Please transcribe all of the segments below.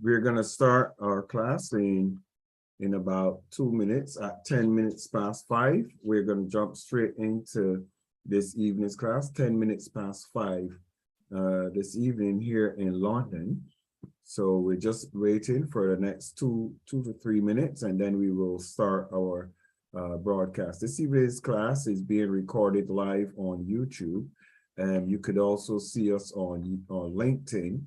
We're going to start our class in about 2 minutes at 10 minutes past 5. We're going to jump straight into this evening's class, 10 minutes past 5 this evening here in London. So we're just waiting for the next two to 3 minutes, and then we will start our broadcast. This evening's class is being recorded live on YouTube, and you could also see us on LinkedIn.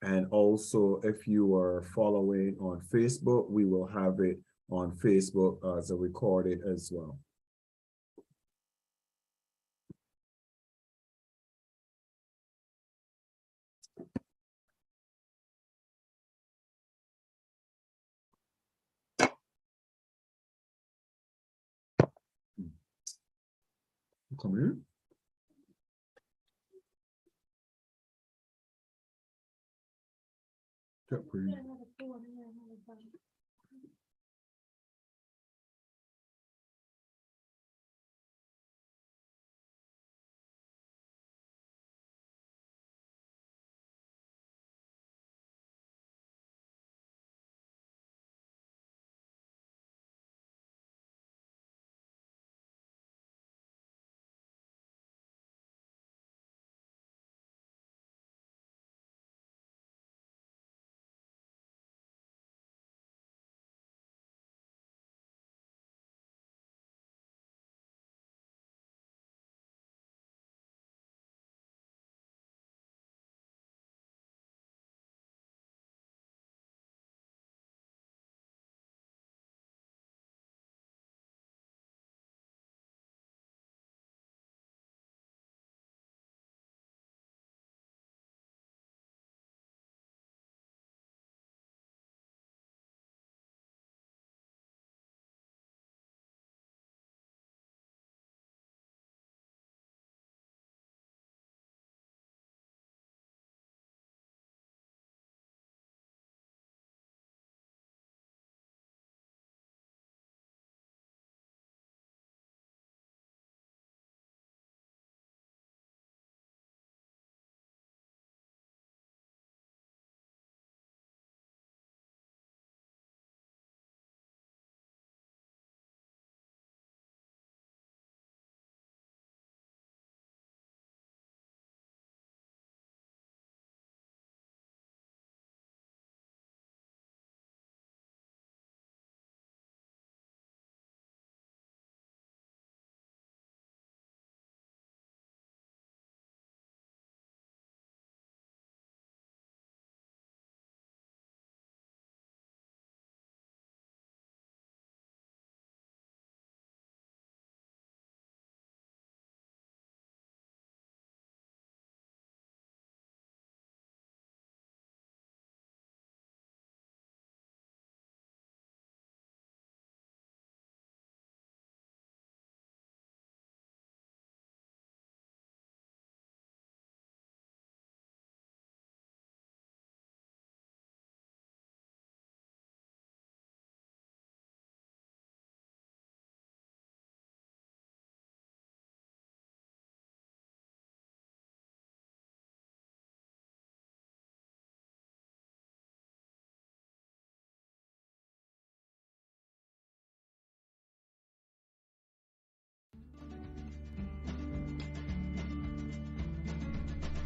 And also, if you are following on Facebook, we will have it on Facebook as a recorded as well. Come here.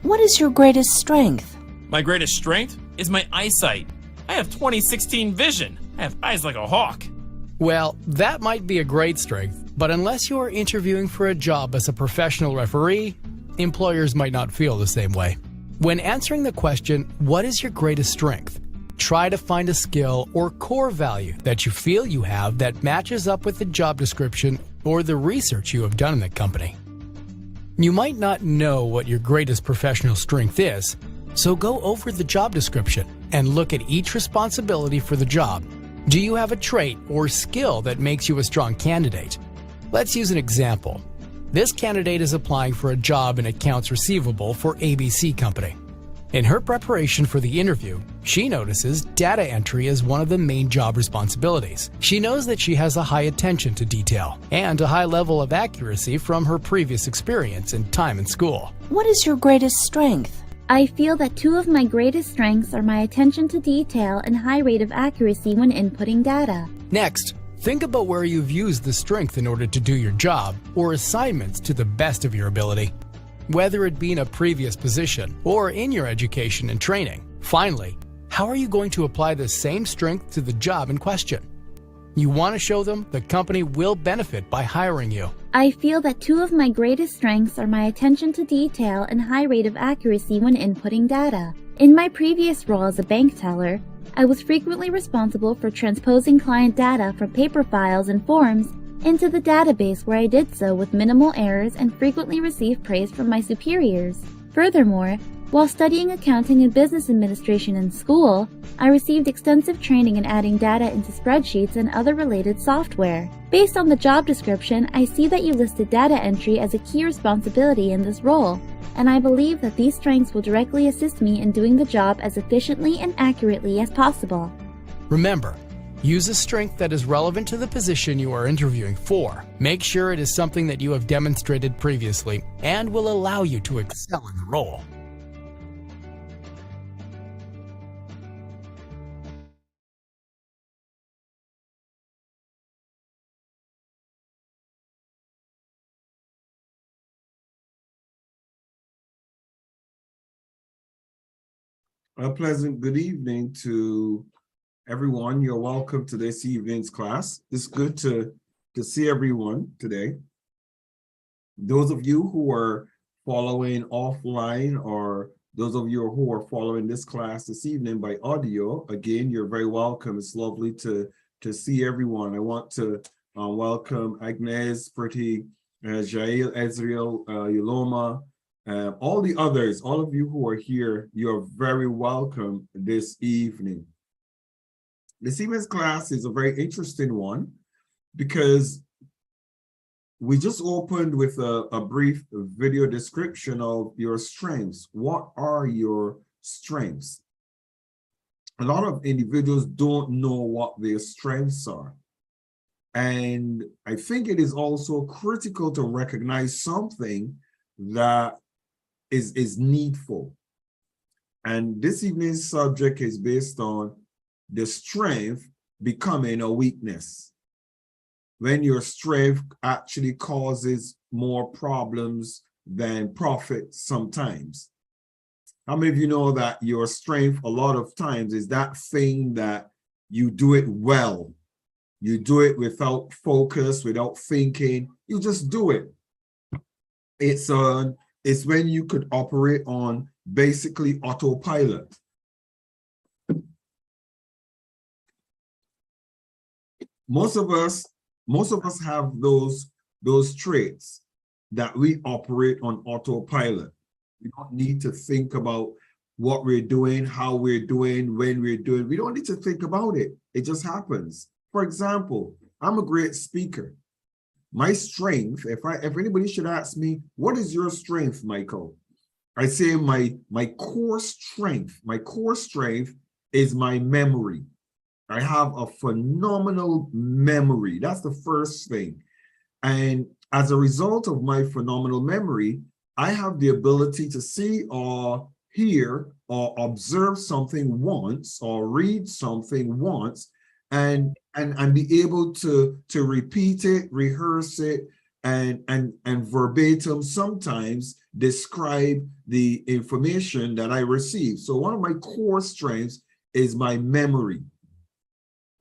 What is your greatest strength? My greatest strength is my eyesight. I have 20/16 vision. I have eyes like a hawk. Well, that might be a great strength, but unless you are interviewing for a job as a professional referee, employers might not feel the same way. When answering the question, what is your greatest strength? Try to find a skill or core value that you feel you have that matches up with the job description or the research you have done in the company. You might not know what your greatest professional strength is, so go over the job description and look at each responsibility for the job. Do you have a trait or skill that makes you a strong candidate? Let's use an example. This candidate is applying for a job in accounts receivable for ABC Company. In her preparation for the interview, she notices data entry as one of the main job responsibilities. She knows that she has a high attention to detail and a high level of accuracy from her previous experience and time in school. What is your greatest strength? I feel that two of my greatest strengths are my attention to detail and high rate of accuracy when inputting data. Next, think about where you've used the strength in order to do your job or assignments to the best of your ability, whether it be in a previous position or in your education and training. Finally, how are you going to apply the same strength to the job in question? You want to show them the company will benefit by hiring you. I feel that two of my greatest strengths are my attention to detail and high rate of accuracy when inputting data. In my previous role as a bank teller, I was frequently responsible for transposing client data from paper files and forms into the database, where I did so with minimal errors and frequently received praise from my superiors. Furthermore, while studying accounting and business administration in school, I received extensive training in adding data into spreadsheets and other related software. Based on the job description, I see that you listed data entry as a key responsibility in this role, and I believe that these strengths will directly assist me in doing the job as efficiently and accurately as possible. Remember, use a strength that is relevant to the position you are interviewing for. Make sure it is something that you have demonstrated previously and will allow you to excel in the role. A pleasant good evening to everyone. You're welcome to this evening's class. It's good to see everyone today. Those of you who are following offline, or those of you who are following this class this evening by audio, again, you're very welcome. It's lovely to see everyone. I want to welcome Agnes, Pretty, Jael, Ezreal, Yoloma, all the others, all of you who are here, you're very welcome this evening. This evening's class is a very interesting one because we just opened with a brief video description of your strengths. What are your strengths? A lot of individuals don't know what their strengths are. And I think it is also critical to recognize something that is needful. And this evening's subject is based on the strength becoming a weakness. When your strength actually causes more problems than profit sometimes. How many of you know that your strength a lot of times is that thing that you do it well? You do it without focus, without thinking, you just do it. It's when you could operate on basically autopilot. Most of us have those traits that we operate on autopilot. We don't need to think about what we're doing, how we're doing, when we're doing. We don't need to think about it. It just happens. For example, I'm a great speaker. My strength, if anybody should ask me, what is your strength, Michael? I say my core strength is my memory. I have a phenomenal memory. That's the first thing. And as a result of my phenomenal memory, I have the ability to see or hear or observe something once or read something once and be able to repeat it, rehearse it, and verbatim sometimes describe the information that I receive. So one of my core strengths is my memory.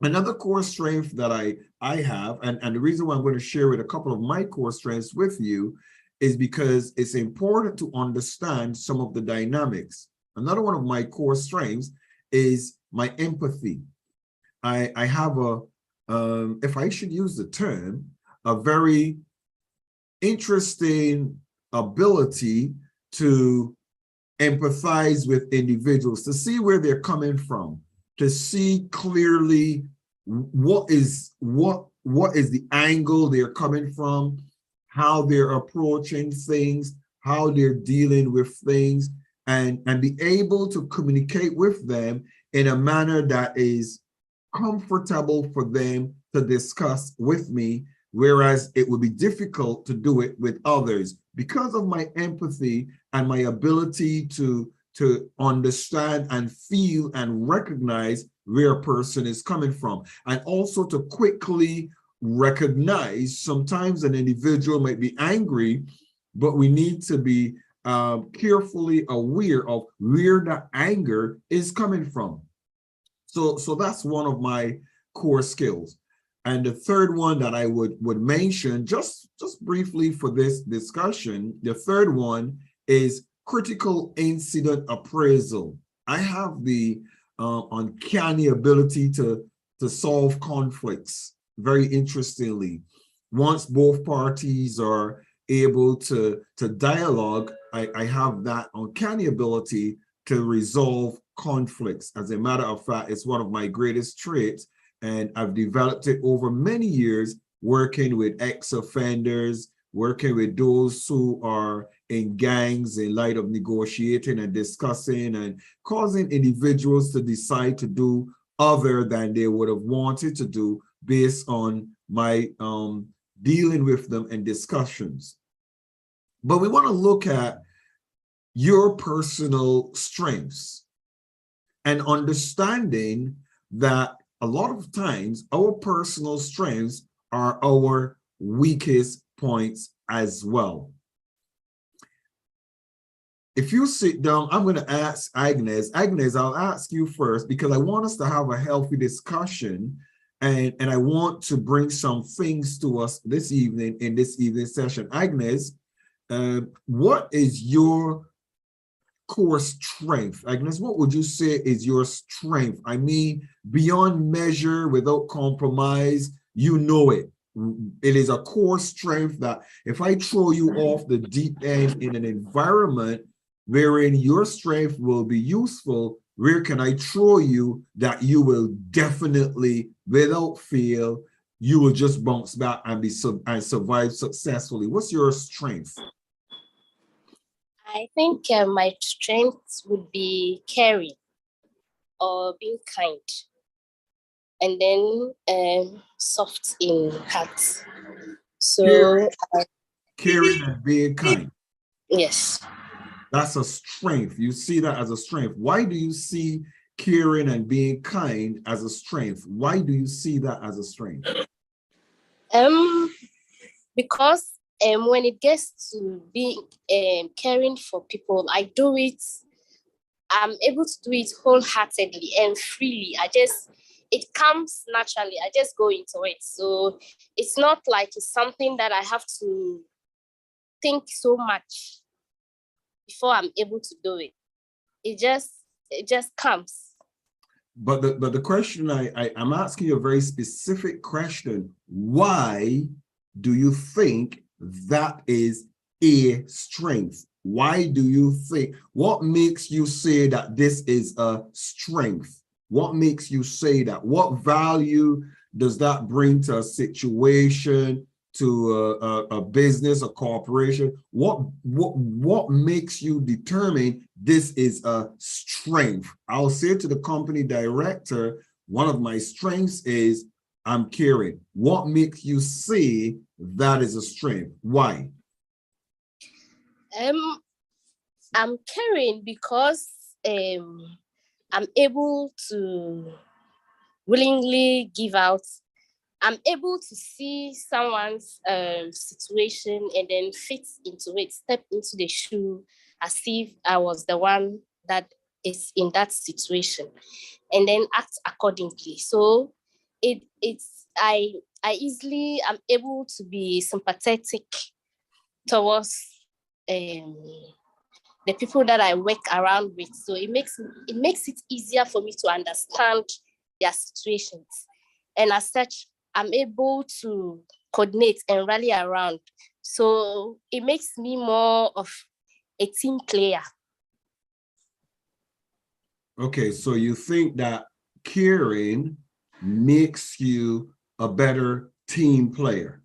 Another core strength that I have, and the reason why I'm going to share with a couple of my core strengths with you is because it's important to understand some of the dynamics. Another one of my core strengths is my empathy. I have if I should use the term, a very interesting ability to empathize with individuals, to see where they're coming from, to see clearly what is the angle they're coming from, how they're approaching things, how they're dealing with things, and be able to communicate with them in a manner that is comfortable for them to discuss with me, whereas it would be difficult to do it with others. Because of my empathy and my ability to to understand and feel and recognize where a person is coming from, and also to quickly recognize sometimes an individual might be angry, but we need to be carefully aware of where the anger is coming from. So that's one of my core skills. And the third one that I would mention, just briefly for this discussion, the third one is critical incident appraisal. I have the uncanny ability to solve conflicts. Very interestingly, once both parties are able to dialogue, I have that uncanny ability to resolve conflicts. As a matter of fact, it's one of my greatest traits, and I've developed it over many years working with ex-offenders, working with those who are in gangs in light of negotiating and discussing and causing individuals to decide to do other than they would have wanted to do based on my dealing with them and discussions. But we want to look at your personal strengths and understanding that a lot of times our personal strengths are our weakest points as well. If you sit down, I'm going to ask Agnes. Agnes, I'll ask you first because I want us to have a healthy discussion, and I want to bring some things to us this evening in this evening session. Agnes, what is your core strength? Agnes, what would you say is your strength? I mean, beyond measure, without compromise, you know it. It is a core strength that if I throw you off the deep end in an environment wherein your strength will be useful, where can I throw you that you will definitely, without fail, you will just bounce back and survive successfully? What's your strength? I think my strength would be caring or being kind, and then soft in heart. So Caring and being kind. yes. That's a strength. You see that as a strength. Why do you see caring and being kind as a strength? Why do you see that as a strength? Because when it gets to being caring for people, I do it. I'm able to do it wholeheartedly and freely. It comes naturally. I just go into it. So it's not like it's something that I have to think so much before I'm able to do it. It just comes. But the question I'm asking you a very specific question. Why do you think that is a strength? Why do you think, what makes you say that this is a strength? What makes you say that? What value does that bring to a situation, to a business, a corporation? What makes you determine this is a strength? I'll say to the company director, one of my strengths is I'm caring. What makes you say that is a strength? Why? I'm caring because I'm able to willingly give out. I'm able to see someone's situation and then fit into it, step into the shoe as if I was the one that is in that situation, and then act accordingly. So I easily am able to be sympathetic towards the people that I work around with. So it makes it easier for me to understand their situations. And as such, I'm able to coordinate and rally around. So it makes me more of a team player. Okay, so you think that caring makes you a better team player?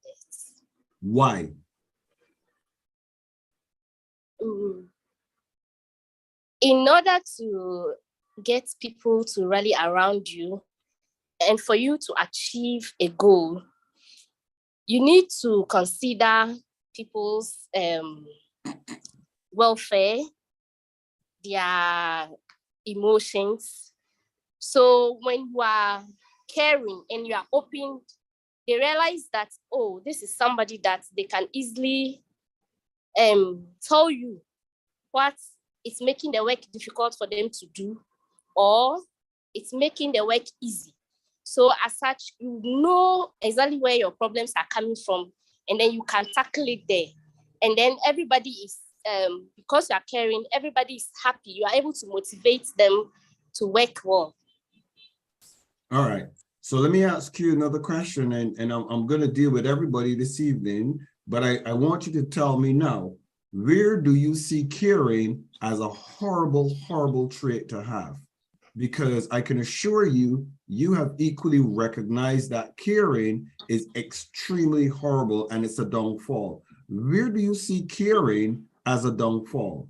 Yes. Why? In order to get people to rally around you and for you to achieve a goal, you need to consider people's welfare, their emotions. So when you are caring and you are open, they realize that, oh, this is somebody that they can easily tell you what is making the work difficult for them to do, or it's making the work easy. So as such, you know exactly where your problems are coming from, and then you can tackle it there. And then everybody is, because you are caring, everybody is happy. You are able to motivate them to work well. All right. So let me ask you another question, and I'm going to deal with everybody this evening, but I want you to tell me now, where do you see caring as a horrible, horrible trait to have? Because I can assure you, you have equally recognized that caring is extremely horrible and it's a downfall. Where do you see caring as a downfall?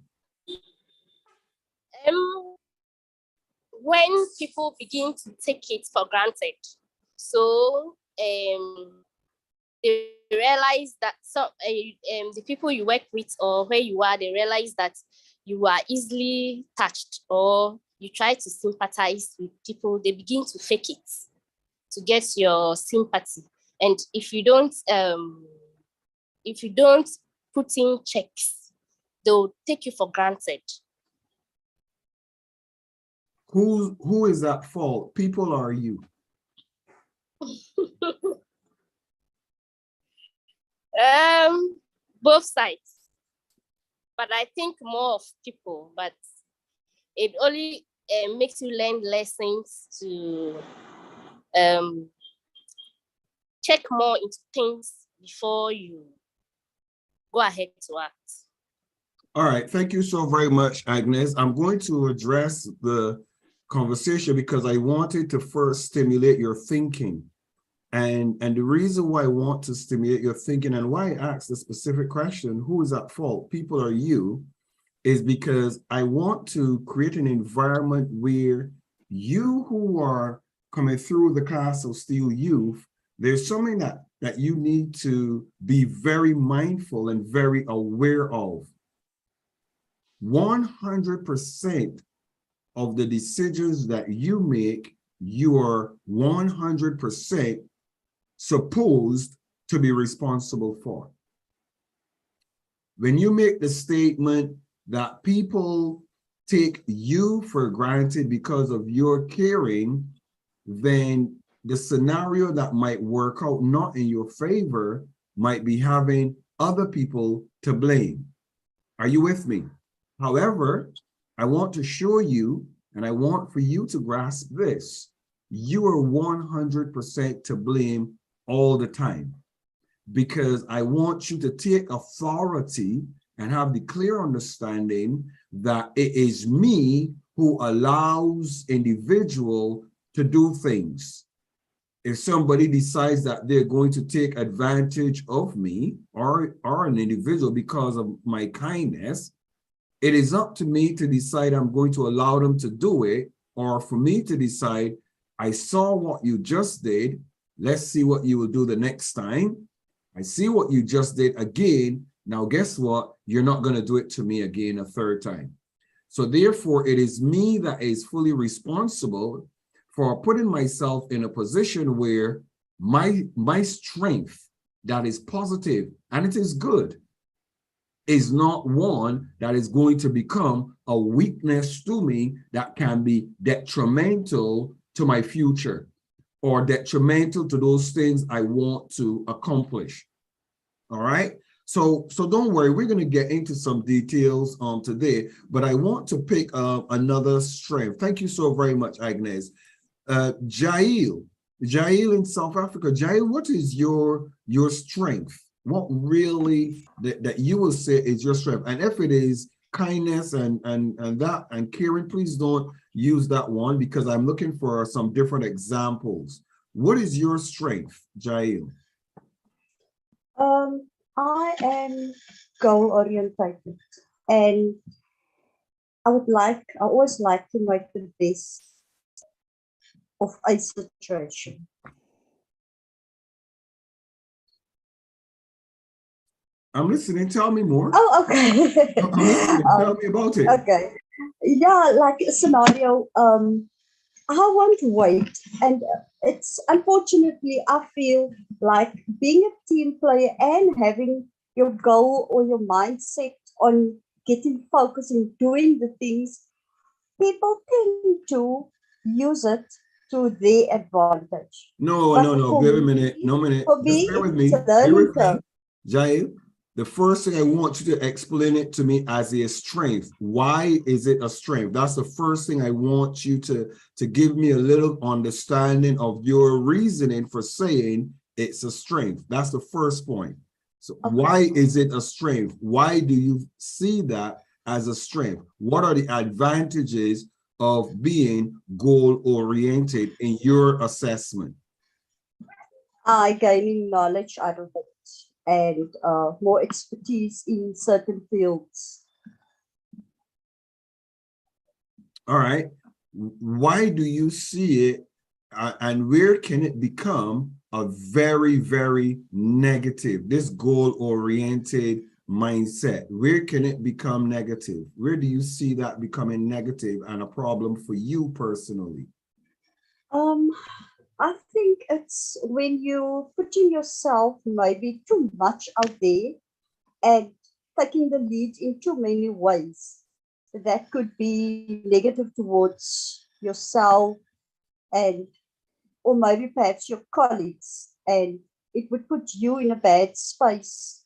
When people begin to take it for granted. So they realize that the people you work with or where you are, they realize that you are easily touched, or you try to sympathize with people. They begin to fake it to get your sympathy. And if you don't put in checks, they'll take you for granted. Who is at fault? People or you? Both sides. But I think more of people, but it only makes you learn lessons to check more into things before you go ahead to act. All right, thank you so very much, Agnes. I'm going to address the conversation because I wanted to first stimulate your thinking. And the reason why I want to stimulate your thinking and why I asked the specific question, who is at fault, people or you, is because I want to create an environment where you who are coming through the class of Steele Youth, there's something that you need to be very mindful and very aware of. 100% of the decisions that you make, you are 100% supposed to be responsible for. When you make the statement that people take you for granted because of your caring, then the scenario that might work out not in your favor might be having other people to blame. Are you with me? However, I want to show you, and I want for you to grasp this, you are 100% to blame all the time, because I want you to take authority and have the clear understanding that it is me who allows individual to do things. If somebody decides that they're going to take advantage of me or an individual because of my kindness, it is up to me to decide I'm going to allow them to do it, or for me to decide, I saw what you just did, let's see what you will do the next time. I see what you just did again. Now, guess what? You're not going to do it to me again a third time. So therefore, it is me that is fully responsible for putting myself in a position where my strength that is positive, and it is good, is not one that is going to become a weakness to me that can be detrimental to my future or detrimental to those things I want to accomplish. All right. So don't worry, we're going to get into some details today, but I want to pick another strength. Thank you so very much, Agnes. Jail in South Africa. Jail, what is your strength? What really that you will say is your strength? And if it is kindness and caring, please don't use that one, because I'm looking for some different examples. What is your strength, Jail? I am goal orientated, and I always like to make the best of a situation. I'm listening. Tell me more. Oh, okay. I'm listening. Tell me about it. Okay. Yeah, like a scenario. I won't wait, and it's unfortunately I feel like being a team player and having your goal or your mindset on getting focused and doing the things, people tend to use it to their advantage. No, But no, no. Bear a minute. No minute. for Just me, bear with it's a me. Bear learning with me. curve. Jail. The first thing I want you to explain it to me as a strength. Why is it a strength? That's the first thing I want you to give me a little understanding of your reasoning for saying it's a strength. That's the first point. So why is it a strength? Why do you see that as a strength? What are the advantages of being goal-oriented in your assessment? I gaining knowledge out of it and more expertise in certain fields. All right. Why do you see it and where can it become a very, very negative, this goal-oriented mindset? Where can it become negative? Where do you see that becoming negative and a problem for you personally? I think it's when you putting yourself maybe too much out there and taking the lead in too many ways. That could be negative towards yourself and or maybe perhaps your colleagues, and it would put you in a bad space,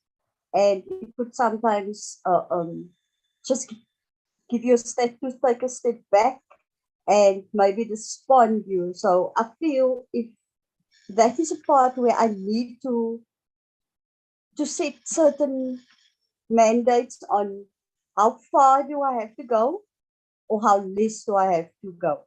and it could sometimes just give you a step to take a step back and maybe despond you. So I feel if that is a part where I need to set certain mandates on how far do I have to go or how less do I have to go.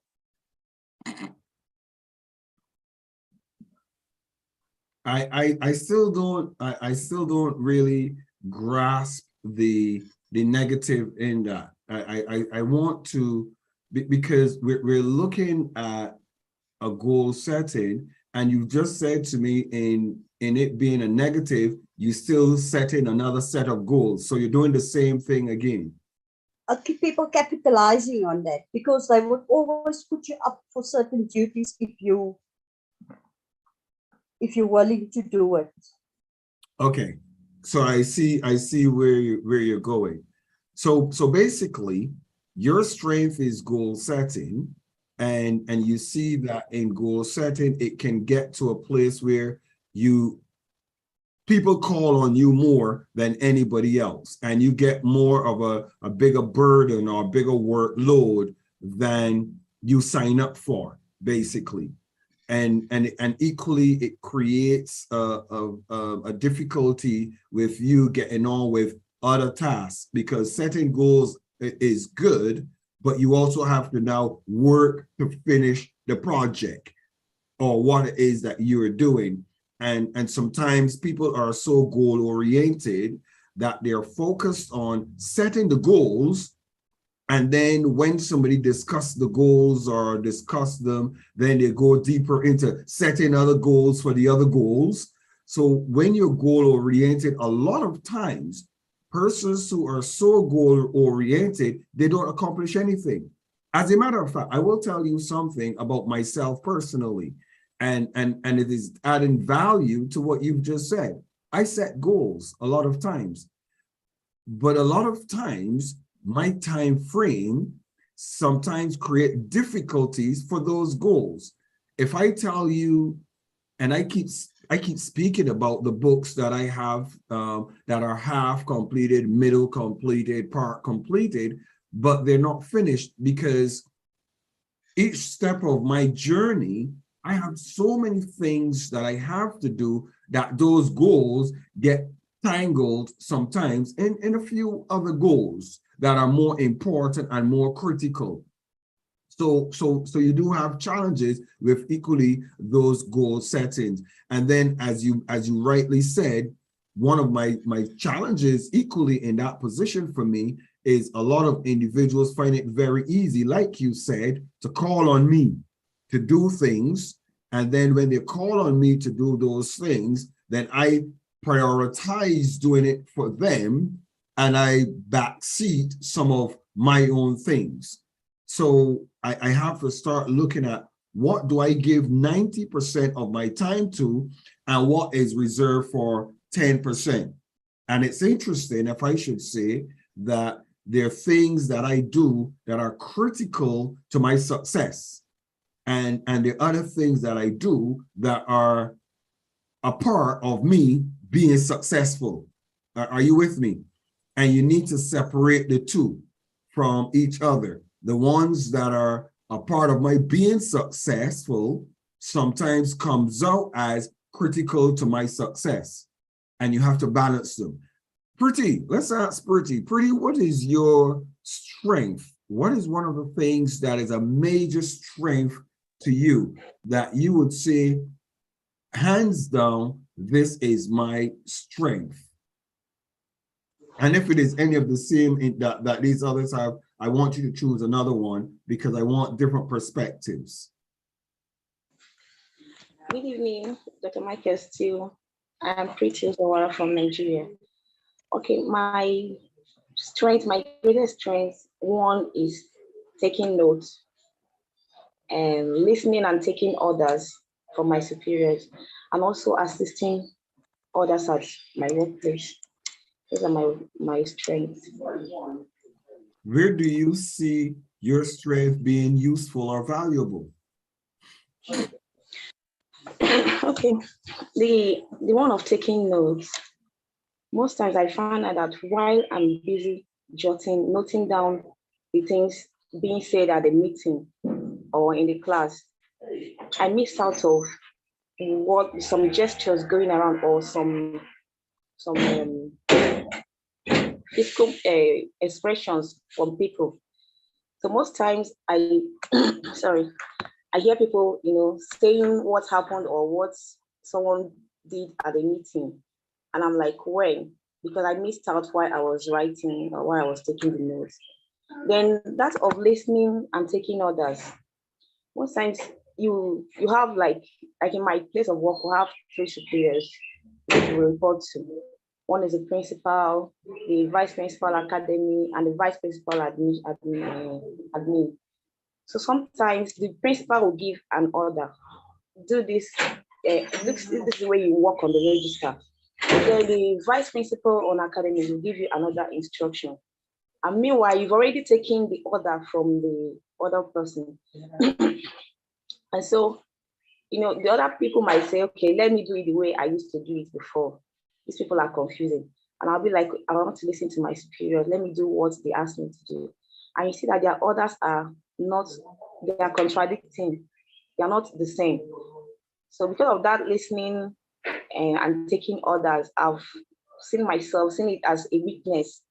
I still don't really grasp the negative in that. I want to because we're looking at a goal setting, and you just said to me in it being a negative, you still setting another set of goals. So you're doing the same thing again. Keep people capitalizing on that because they would always put you up for certain duties if you're willing to do it. Okay, so I see where you're going. So basically, your strength is goal setting, and you see that in goal setting, it can get to a place where people call on you more than anybody else, and you get more of a bigger burden or a bigger workload than you sign up for, basically. And equally, it creates a difficulty with you getting on with other tasks, because setting goals is good, but you also have to now work to finish the project or what it is that you're doing. And sometimes people are so goal oriented that they're focused on setting the goals, and then when somebody discuss the goals or discuss them, then they go deeper into setting other goals for the other goals. So when you're goal oriented, a lot of times persons who are so goal oriented, they don't accomplish anything. As a matter of fact, I will tell you something about myself personally, and it is adding value to what you've just said. I set goals a lot of times, but a lot of times my time frame sometimes create difficulties for those goals. If I tell you, and I keep speaking about the books that I have that are half completed, middle completed, part completed, but they're not finished because each step of my journey, I have so many things that I have to do that those goals get tangled sometimes in a few other goals that are more important and more critical. So you do have challenges with equally those goal settings. And then as you rightly said, one of my challenges equally in that position for me is a lot of individuals find it very easy, like you said, to call on me to do things. And then when they call on me to do those things, then I prioritize doing it for them, and I backseat some of my own things. So I have to start looking at what do I give 90% of my time to and what is reserved for 10%. And it's interesting, if I should say, that there are things that I do that are critical to my success. And there are other things that I do that are a part of me being successful. Are you with me? And you need to separate the two from each other. The ones that are a part of my being successful sometimes comes out as critical to my success. And you have to balance them. Pretty, let's ask Pretty. Pretty, what is your strength? What is one of the things that is a major strength to you that you would say, hands down, this is my strength? And if it is any of the same that these others have, I want you to choose another one because I want different perspectives. Good evening, Dr. Michael Steele. I am Pretty Ozawara from Nigeria. Okay, my greatest strength, one is taking notes and listening and taking orders from my superiors, and also assisting others at my workplace. Those are my strengths. Where do you see your strength being useful or valuable? Okay, the one of taking notes. Most times I find out that while I'm busy noting down the things being said at the meeting or in the class, I miss out of some gestures going around or some physical expressions from people. So most times I hear people, saying what happened or what someone did at the meeting. And I'm like, when? Because I missed out while I was writing or while I was taking the notes. Then that of listening and taking orders. Most times you have like in my place of work, we have 3 superiors that you report to. One is the principal, the vice principal academy, and the vice principal admin. So sometimes the principal will give an order. Do this. This is the way you work on the register. Then the vice principal on academy will give you another instruction. And meanwhile, you've already taken the order from the other person. And so, the other people might say, okay, let me do it the way I used to do it before. These people are confusing. And I'll be like, I want to listen to my superiors. Let me do what they asked me to do. And you see that their orders are they are contradicting. They are not the same. So because of that listening and taking orders, I've seen it as a weakness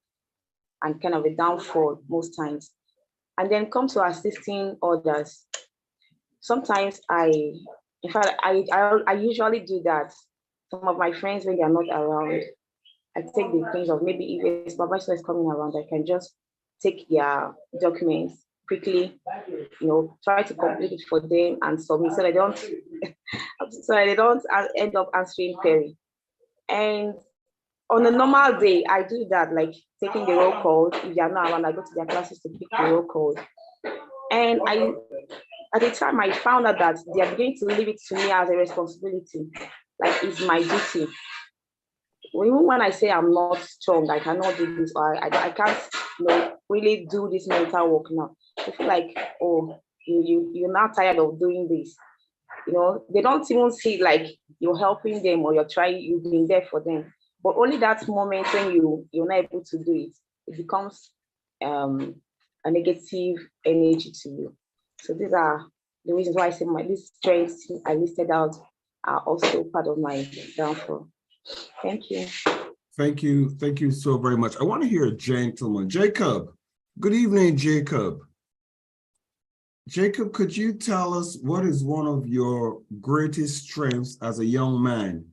and kind of a downfall most times. And then come to assisting others. Sometimes I usually do that. Some of my friends, when they are not around, I take the things of maybe if a supervisor is coming around, I can just take their documents quickly, try to complete it for them and submit so they don't end up answering query. And on a normal day, I do that, like taking the roll call. If they are not around, I go to their classes to pick the roll call. And at the time, I found out that they are beginning to leave it to me as a responsibility, like it's my duty. Even when I say I'm not strong, I cannot do this, or I can't really do this mental work now. I feel like, oh, you're not tired of doing this. They don't even see like you're helping them or you've been there for them. But only that moment when you're not able to do it, it becomes a negative energy to you. So these are the reasons why I say these strengths I listed out are also part of my downfall. Thank you. Thank you. Thank you so very much. I want to hear a gentleman. Jacob. Good evening, Jacob. Jacob, could you tell us what is one of your greatest strengths as a young man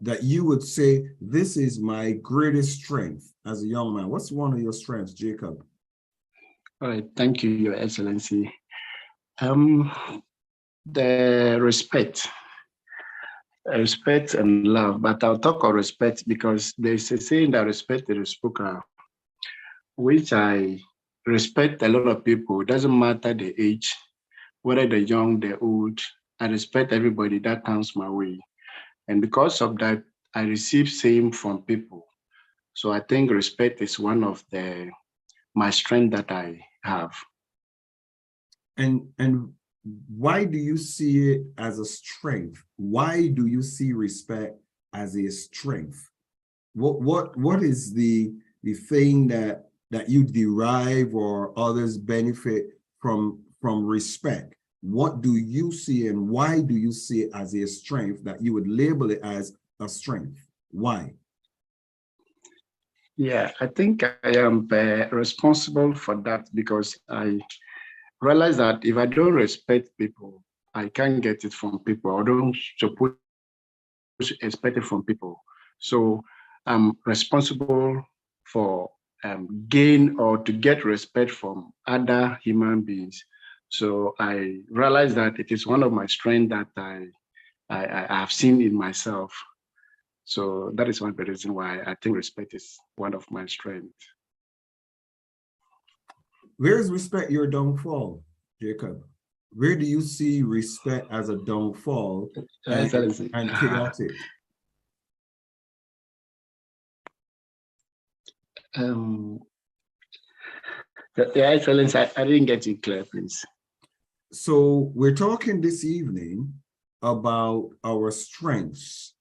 that you would say, this is my greatest strength as a young man? What's one of your strengths, Jacob? All right. Thank you, Your Excellency. The respect and love, but I'll talk of respect because there's a saying that respect is spoken, which I respect a lot of people. It doesn't matter the age, whether they're young, they're old. I respect everybody that comes my way. And because of that, I receive same from people. So I think respect is one of my strength that I have. And why do you see it as a strength? Why do you see respect as a strength? What is the thing that you derive or others benefit from respect? What do you see and why do you see it as a strength that you would label it as a strength? Why? Yeah, I think I am responsible for that because I realize that if I don't respect people, I can't get it from people. I don't suppose to expect it from people. So I'm responsible for gain or to get respect from other human beings. So I realize that it is one of my strengths that I have seen in myself. So that is one of the reasons why I think respect is one of my strengths. Where is respect your downfall, Jacob? Where do you see respect as a downfall and chaotic? The Excellency, I didn't get you clear, please. So we're talking this evening about our strengths.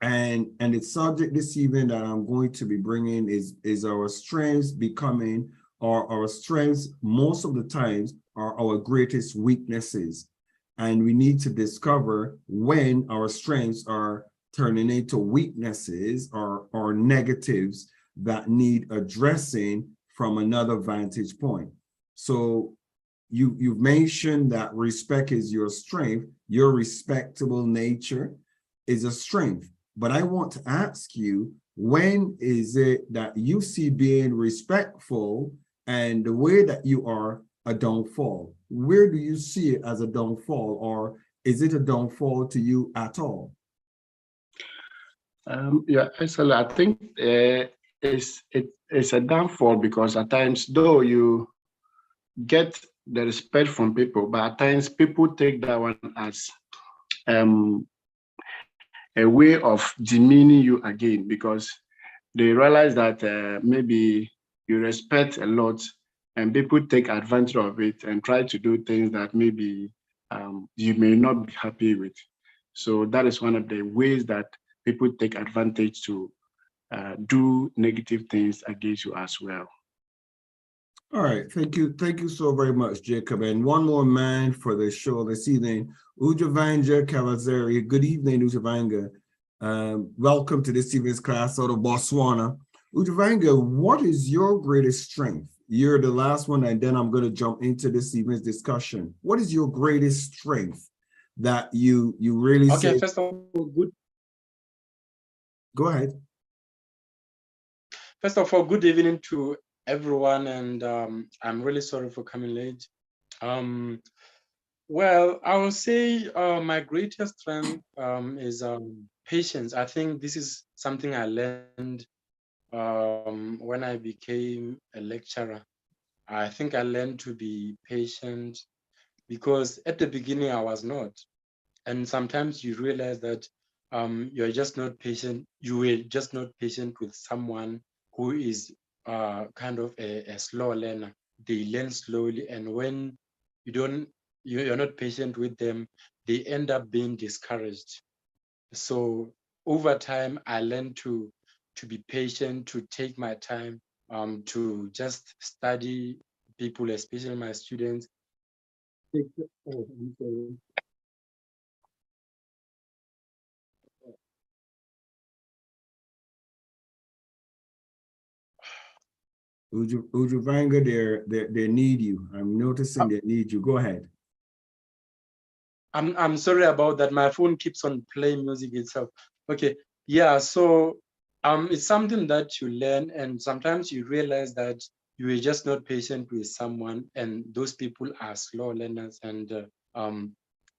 And the subject this evening that I'm going to be bringing is our strengths becoming, or our strengths most of the times are our greatest weaknesses. And we need to discover when our strengths are turning into weaknesses or negatives that need addressing from another vantage point. So you've mentioned that respect is your strength, your respectable nature is a strength. But I want to ask you, when is it that you see being respectful and the way that you are a downfall? Where do you see it as a downfall, or is it a downfall to you at all? Yeah, actually, I think it's a downfall because at times, though you get the respect from people, but at times people take that one as a way of demeaning you again because they realize that maybe you respect a lot and people take advantage of it and try to do things that maybe you may not be happy with. So that is one of the ways that people take advantage to do negative things against you as well. All right, thank you so very much, Jacob. And one more man for the show this evening, Ujavanga Kawazeri. Good evening, Ujavanga. Welcome to this evening's class out of Botswana. Ujavanga, what is your greatest strength? You're the last one, and then I'm going to jump into this evening's discussion. What is your greatest strength that you really say? First of all, Go ahead. First of all, good evening to everyone, and I'm really sorry for coming late. Well, I will say my greatest strength is patience. I think this is something I learned when I became a lecturer. I think I learned to be patient because at the beginning I was not. And sometimes you realize that you're just not patient. You were just not patient with someone who is kind of a slow learner. They learn slowly, and when you're not patient with them, they end up being discouraged. So over time, I learned to be patient, to take my time, to just study people, especially my students. Oh, I'm sorry. Ujavanga, they need you. I'm noticing they need you. Go ahead. I'm sorry about that. My phone keeps on playing music itself. Okay, yeah. So it's something that you learn, and sometimes you realize that you are just not patient with someone, and those people are slow learners, and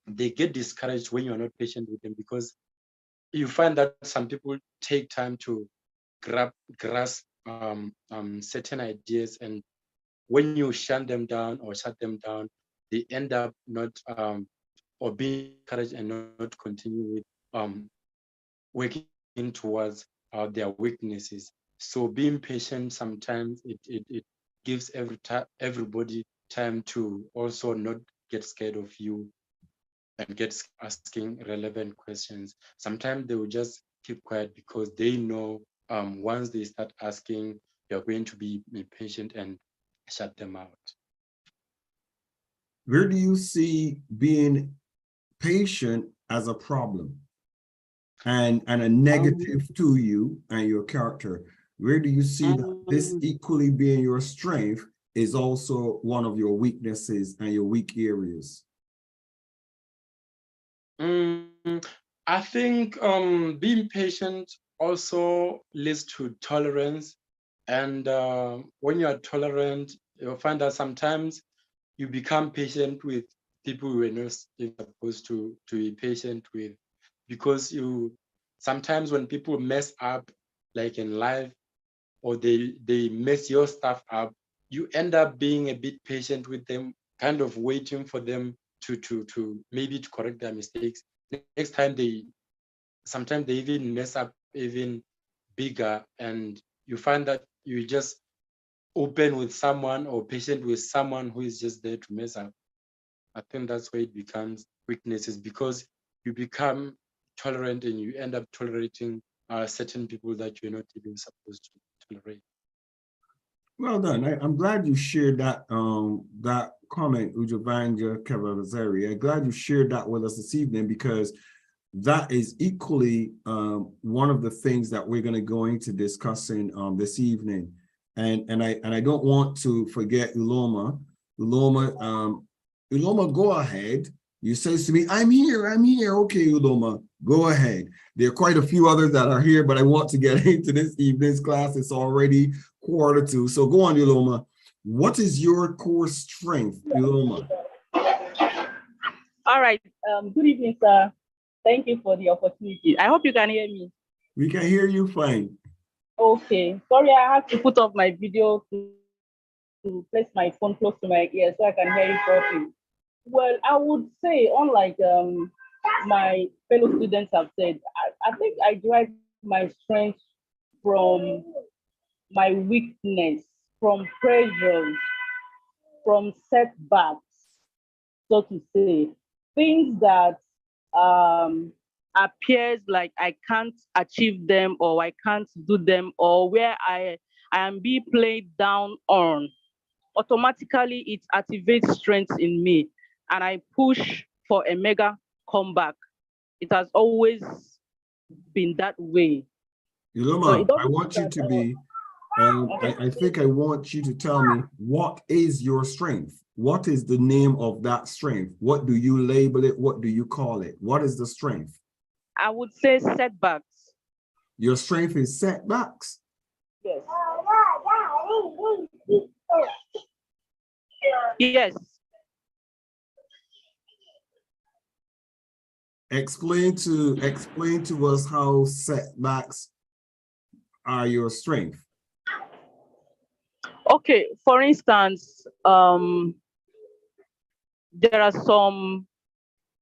they get discouraged when you're not patient with them because you find that some people take time to grasp certain ideas, and when you shut them down, they end up not or being encouraged and not continue with working towards their weaknesses. So being patient sometimes it gives everybody time to also not get scared of you and get asking relevant questions. Sometimes they will just keep quiet because they know once they start asking, you're going to be patient and shut them out. Where do you see being patient as a problem and a negative to you and your character? Where do you see that this equally being your strength is also one of your weaknesses and your weak areas? I think being patient also leads to tolerance. And when you are tolerant, you'll find that sometimes you become patient with people who are not supposed to be patient with, because sometimes when people mess up, like in life, or they mess your stuff up, you end up being a bit patient with them, kind of waiting for them to maybe to correct their mistakes. Next time sometimes they even mess up even bigger, and you find that you just open with someone or patient with someone who is just there to mess up. I think that's where it becomes weaknesses, because you become tolerant and you end up tolerating certain people that you're not even supposed to tolerate. Well done. I'm glad you shared that that comment, Ujavanja Kavazari. I'm glad you shared that with us this evening, because that is equally one of the things that we're going to go into discussing this evening. And I don't want to forget Uloma. Uloma, go ahead. You says to me, I'm here. Okay, Uloma, go ahead. There are quite a few others that are here, but I want to get into this evening's class. It's already 1:45. So go on, Uloma. What is your core strength, Uloma? All right. Good evening, sir. Thank you for the opportunity. I hope you can hear me. We can hear you fine. Okay. Sorry, I had to put off my video to place my phone close to my ear so I can hear you properly. Well, I would say, unlike my fellow students have said, I think I derive my strength from my weakness, from pressures, from setbacks, so to say. Things that appears like I can't achieve them, or I can't do them, or where I am being played down on, automatically it activates strength in me and I push for a mega comeback. It has always been that way. Uloma, I want you to be, I think I want you to tell me, what is your strength? What is the name of that strength? What do you label it? What do you call it? What is the strength? I would say setbacks. Your strength is setbacks? Yes. Yes. Explain to us how setbacks are your strength. Okay, for instance, there are some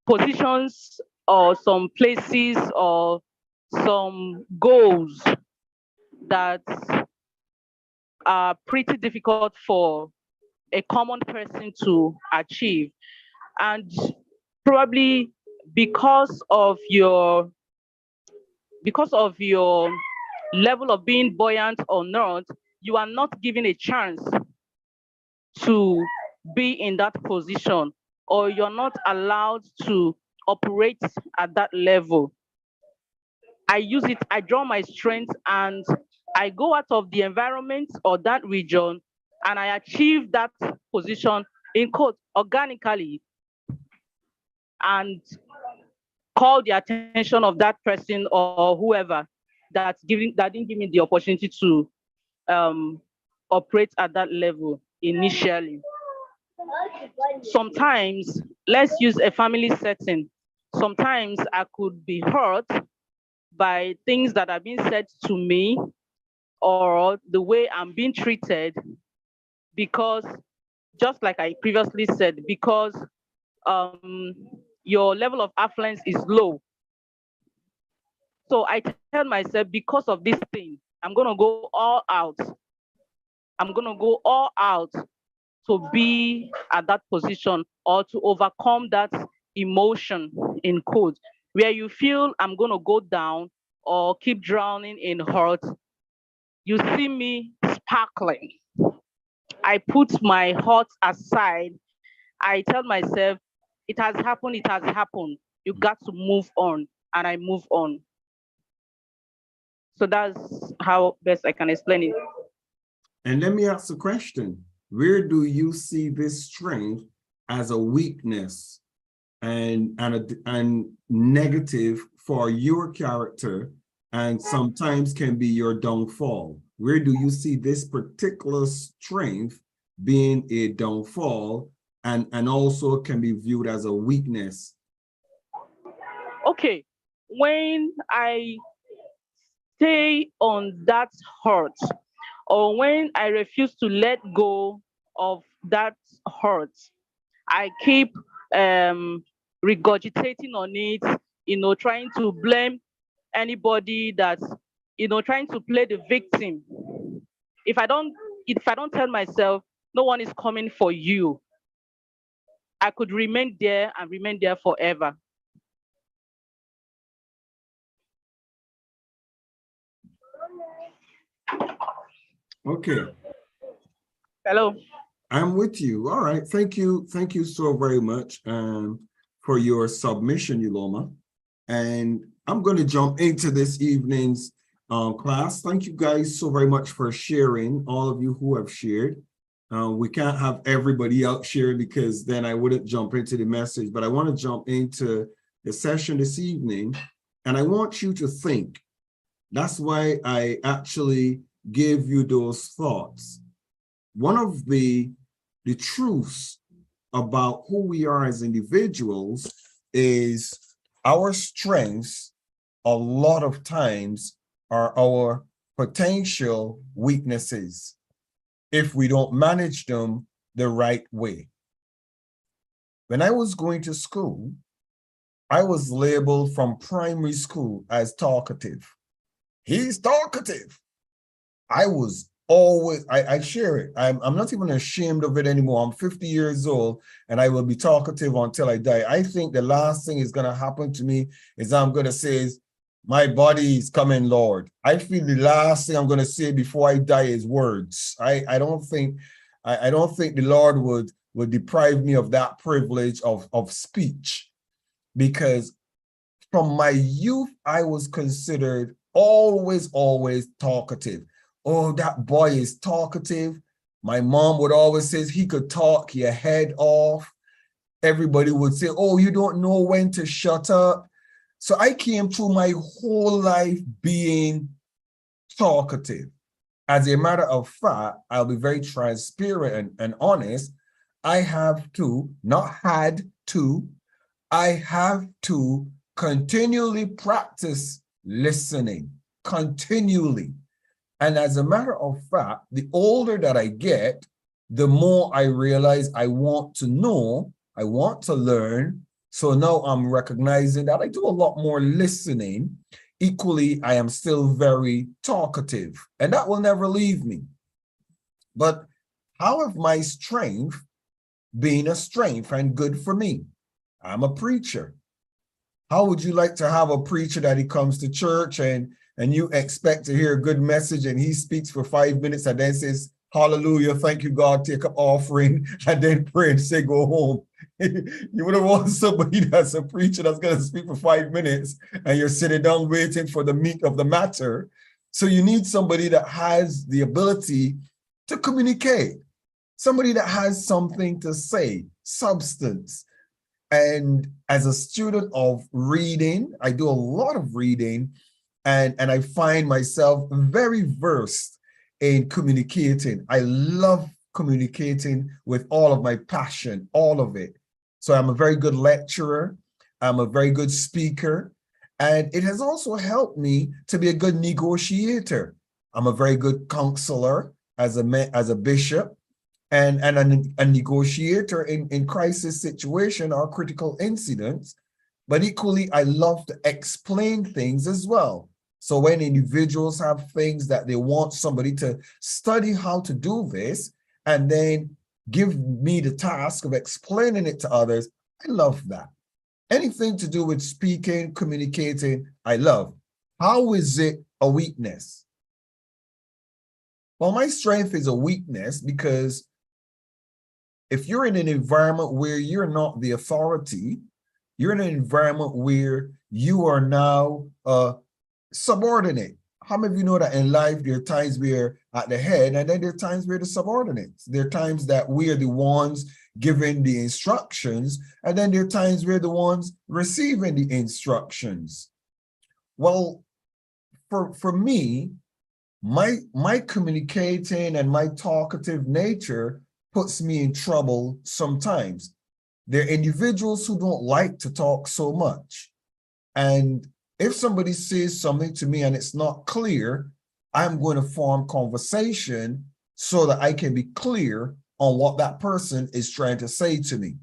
positions or some places or some goals that are pretty difficult for a common person to achieve. And probably because of your level of being buoyant or not, you are not given a chance to be in that position, or you're not allowed to operate at that level. I draw my strength and I go out of the environment or that region and I achieve that position in quote organically, and call the attention of that person or whoever that didn't give me the opportunity to operate at that level initially. Sometimes, let's use a family setting. Sometimes I could be hurt by things that are being said to me or the way I'm being treated. because, just like I previously said, because your level of affluence is low. So I tell myself, because of this thing, I'm gonna go all out. I'm gonna go all out to be at that position or to overcome that emotion in quotes, where you feel I'm gonna go down or keep drowning in hurt. You see me sparkling. I put my heart aside. I tell myself, it has happened, it has happened. You got to move on. And I move on. So that's how best I can explain it. And let me ask a question. Where do you see this strength as a weakness and negative for your character, and sometimes can be your downfall? Where do you see this particular strength being a downfall and also can be viewed as a weakness? Okay, when I stay on that hurt, or when I refuse to let go of that hurt, I keep regurgitating on it, trying to blame anybody that's, trying to play the victim. If I don't tell myself, no one is coming for you, I could remain there and remain there forever. Okay. Hello. I'm with you. All right. Thank you. Thank you so very much for your submission, Yoloma. And I'm going to jump into this evening's class. Thank you guys so very much for sharing, all of you who have shared. We can't have everybody else share because then I wouldn't jump into the message, but I want to jump into the session this evening. And I want you to think. That's why I actually give you those thoughts. One of the truths about who we are as individuals is our strengths a lot of times are our potential weaknesses if we don't manage them the right way. When I was going to school, I was labeled from primary school as talkative. He's talkative. I was always, I share it. I'm not even ashamed of it anymore. I'm 50 years old and I will be talkative until I die. I think the last thing is going to happen to me is I'm going to say, my body is coming, Lord. I feel the last thing I'm going to say before I die is words. I don't think the Lord would deprive me of that privilege of speech, because from my youth, I was considered always talkative. Oh, that boy is talkative. My mom would always say he could talk your head off. Everybody would say, oh, you don't know when to shut up. So I came through my whole life being talkative. As a matter of fact, I'll be very transparent and honest. I have to continually practice listening, continually. And as a matter of fact, the older that I get, the more I realize I want to know, I want to learn. So now I'm recognizing that I do a lot more listening. Equally, I am still very talkative, and that will never leave me. But how have my strength been a strength and good for me? I'm a preacher. How would you like to have a preacher that he comes to church and you expect to hear a good message and he speaks for 5 minutes and then says, hallelujah, thank you, God, take up offering, and then pray and say, go home. You would have want somebody that's a preacher that's going to speak for 5 minutes and you're sitting down waiting for the meat of the matter. So you need somebody that has the ability to communicate, somebody that has something to say, substance. And as a student of reading, I do a lot of reading, and I find myself very versed in communicating. I love communicating with all of my passion, all of it. So I'm a very good lecturer. I'm a very good speaker. And it has also helped me to be a good negotiator. I'm a very good counselor as a bishop. and a negotiator in crisis situation or critical incidents. But equally, I love to explain things as well. So when individuals have things that they want somebody to study how to do this and then give me the task of explaining it to others, I love that. Anything to do with speaking, communicating, I love. How is it a weakness? Well, my strength is a weakness because if you're in an environment where you're not the authority, you're in an environment where you are now subordinate. How many of you know that in life, there are times we're at the head and then there are times we're the subordinates. There are times that we are the ones giving the instructions, and then there are times we're the ones receiving the instructions. Well, for me, my communicating and my talkative nature puts me in trouble sometimes. There are individuals who don't like to talk so much. And if somebody says something to me and it's not clear, I'm going to form conversation so that I can be clear on what that person is trying to say to me.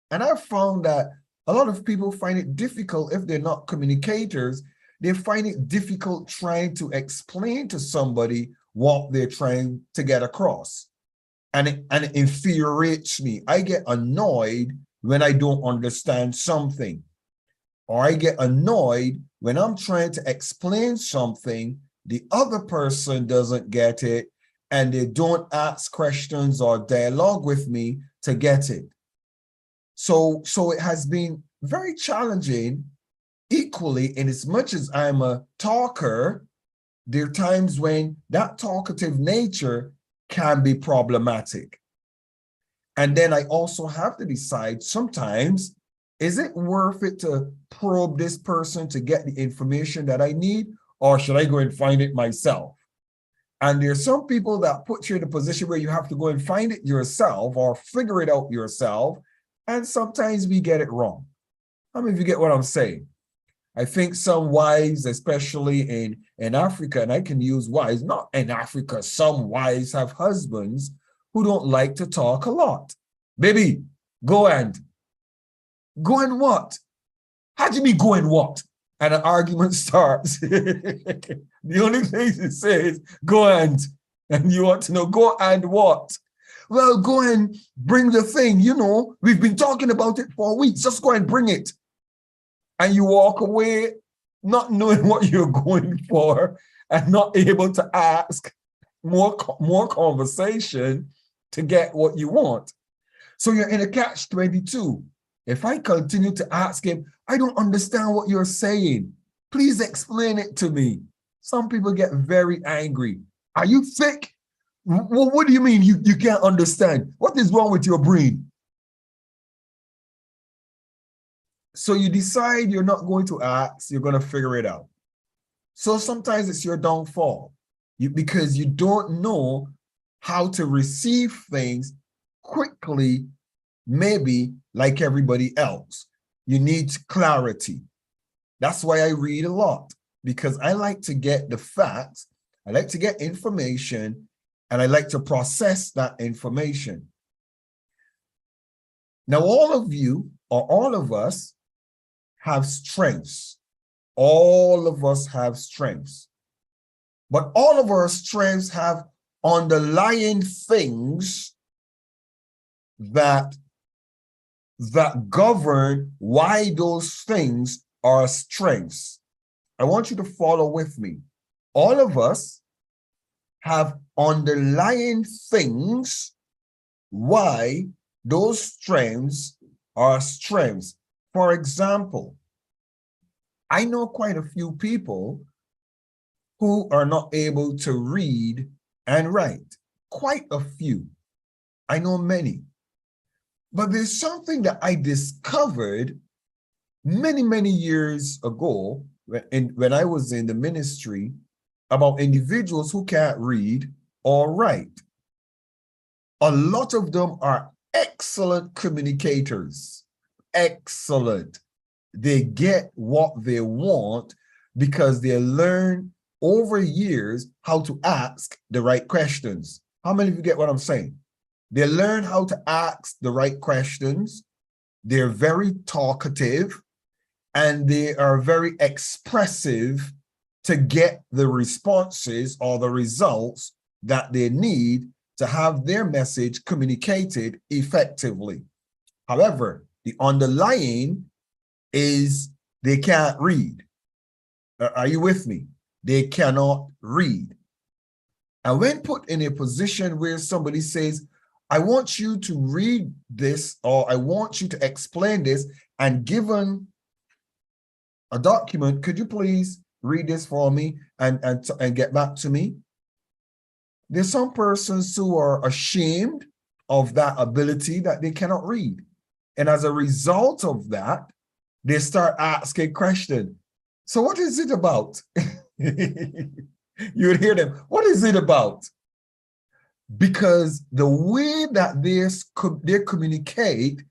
And I've found that a lot of people find it difficult if they're not communicators. They find it difficult trying to explain to somebody what they're trying to get across. And it infuriates me. I get annoyed when I don't understand something. Or I get annoyed when I'm trying to explain something, the other person doesn't get it, and they don't ask questions or dialogue with me to get it. So it has been very challenging. Equally, in as much as I'm a talker, there are times when that talkative nature can be problematic. And then I also have to decide sometimes, is it worth it to probe this person to get the information that I need, or should I go and find it myself? And there's some people that put you in a position where you have to go and find it yourself or figure it out yourself. And sometimes we get it wrong. How many of you get what I'm saying? I think some wives, especially in Africa, and I can use wives, not in Africa, some wives have husbands who don't like to talk a lot. Baby, go and what? How do you mean go and what? And an argument starts. The only thing he says, go and you want to know, go and what? Well, go and bring the thing, you know, we've been talking about it for weeks, just go and bring it. And you walk away not knowing what you're going for and not able to ask more conversation to get what you want. So you're in a catch-22. If I continue to ask him, I don't understand what you're saying. Please explain it to me. Some people get very angry. Are you thick? Well, what do you mean you can't understand? What is wrong with your brain? So you decide you're not going to ask, you're going to figure it out. So sometimes it's your downfall because you don't know how to receive things quickly, maybe like everybody else. You need clarity. That's why I read a lot, because I like to get the facts, I like to get information, and I like to process that information. Now, all of you, or all of us, have strengths. All of us have strengths. But all of our strengths have underlying things that govern why those things are strengths. I want you to follow with me. All of us have underlying things why those strengths are strengths. For example, I know quite a few people who are not able to read and write. Quite a few. I know many. But there's something that I discovered many, many years ago when I was in the ministry about individuals who can't read or write. A lot of them are excellent communicators. Excellent. They get what they want because they learn over years how to ask the right questions. How many of you get what I'm saying? They learn how to ask the right questions. They're very talkative, and they are very expressive to get the responses or the results that they need to have their message communicated effectively. However, the underlying is they can't read. Are you with me? They cannot read. And when put in a position where somebody says, I want you to read this, or I want you to explain this, and given a document, could you please read this for me and get back to me? There's some persons who are ashamed of that ability that they cannot read. And as a result of that, they start asking questions. So what is it about? You would hear them, what is it about? Because the way that they communicate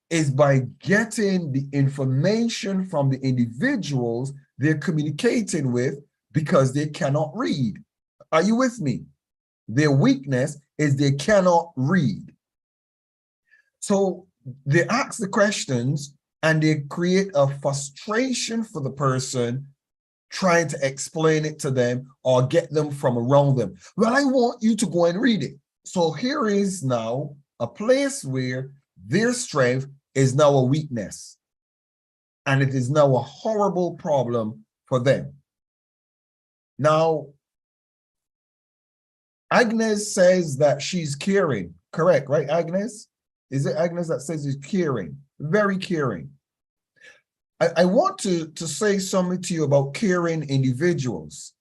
is by getting the information from the individuals they're communicating with, because they cannot read. Are you with me? Their weakness is they cannot read. So they ask the questions and they create a frustration for the person trying to explain it to them or get them from around them. Well, I want you to go and read it. So here is now a place where their strength is now a weakness. And it is now a horrible problem for them. Now, Agnes says that she's caring. Correct, right, Agnes? Is it Agnes that says she's caring? Very caring. I want to say something to you about caring individuals,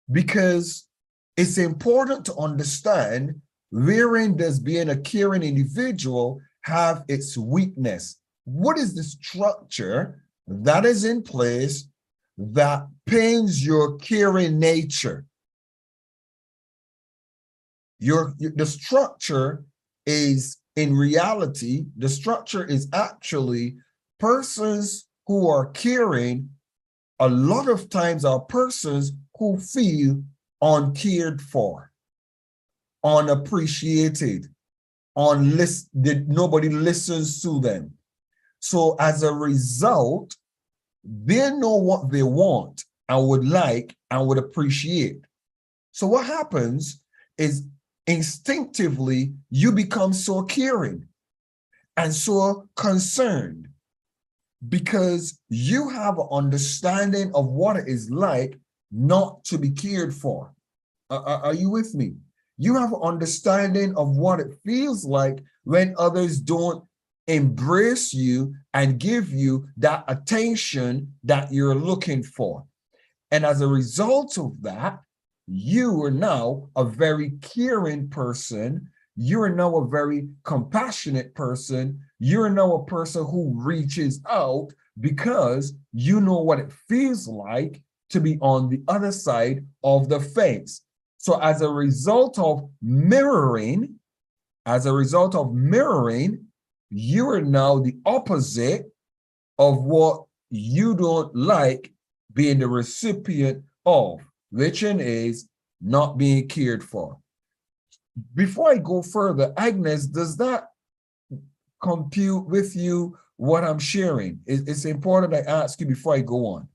because it's important to understand wherein does being a caring individual have its weakness. What is the structure that is in place that pains your caring nature? The structure is, in reality, the structure is actually persons who are caring a lot of times are persons who feel uncared for, unappreciated, nobody listens to them. So as a result, they know what they want and would like and would appreciate. So what happens is instinctively you become so caring and so concerned, because you have an understanding of what it is like not to be cared for. Are you with me? You have an understanding of what it feels like when others don't embrace you and give you that attention that you're looking for. And as a result of that, you are now a very caring person. You are now a very compassionate person. You're now a person who reaches out because you know what it feels like to be on the other side of the fence. So as a result of mirroring, you are now the opposite of what you don't like being the recipient of, which is not being cared for. Before I go further, Agnes, does that compute with you what I'm sharing? It's important I ask you before I go on.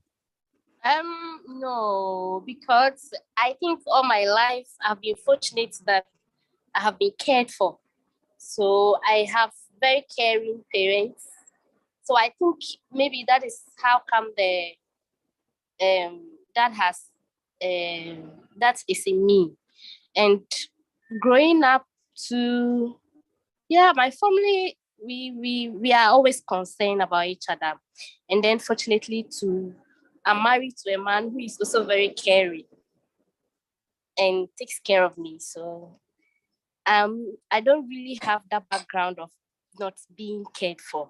No, because I think all my life I've been fortunate that I have been cared for. So I have very caring parents. So I think maybe that is how come that is in me. And growing up to, my family, we are always concerned about each other. And then fortunately I'm married to a man who is also very caring and takes care of me. So I don't really have that background of not being cared for.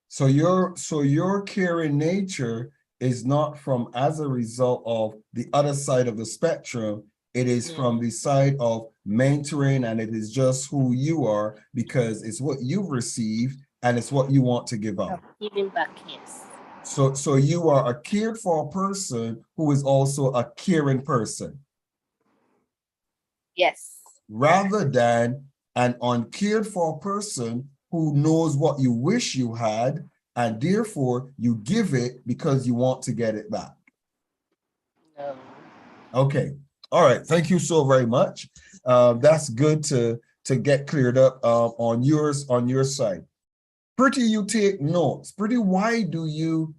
So your caring nature is not from as a result of the other side of the spectrum. It is from the side of mentoring, and it is just who you are because it's what you've received and it's what you want to give out. Giving back, yes. So you are a cared for person who is also a caring person. Yes. rather than an uncared for person who knows what you wish you had, and therefore you give it because you want to get it back? No. Okay. All right. Thank you so very much. That's good to get cleared up on your side. Pretty, you take notes. Pretty, why do you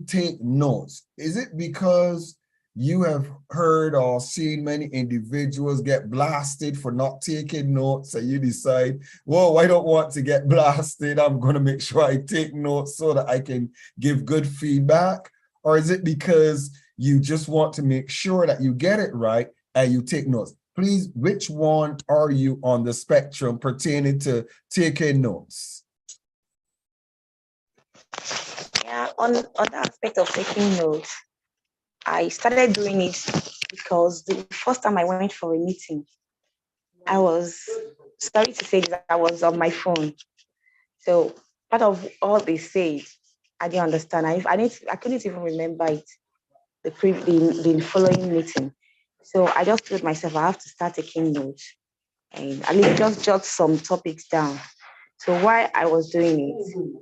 take notes? Is it because you have heard or seen many individuals get blasted for not taking notes, and you decide, whoa, I don't want to get blasted. I'm going to make sure I take notes so that I can give good feedback? Or is it because you just want to make sure that you get it right and you take notes? Please, which one are you on the spectrum pertaining to taking notes? Yeah, on the aspect of taking notes, I started doing it because the first time I went for a meeting, I was, sorry to say that, I was on my phone. So part of all they said, I didn't understand. I couldn't even remember it, the following meeting. So I just told myself I have to start taking notes and at least just jot some topics down. So while I was doing it,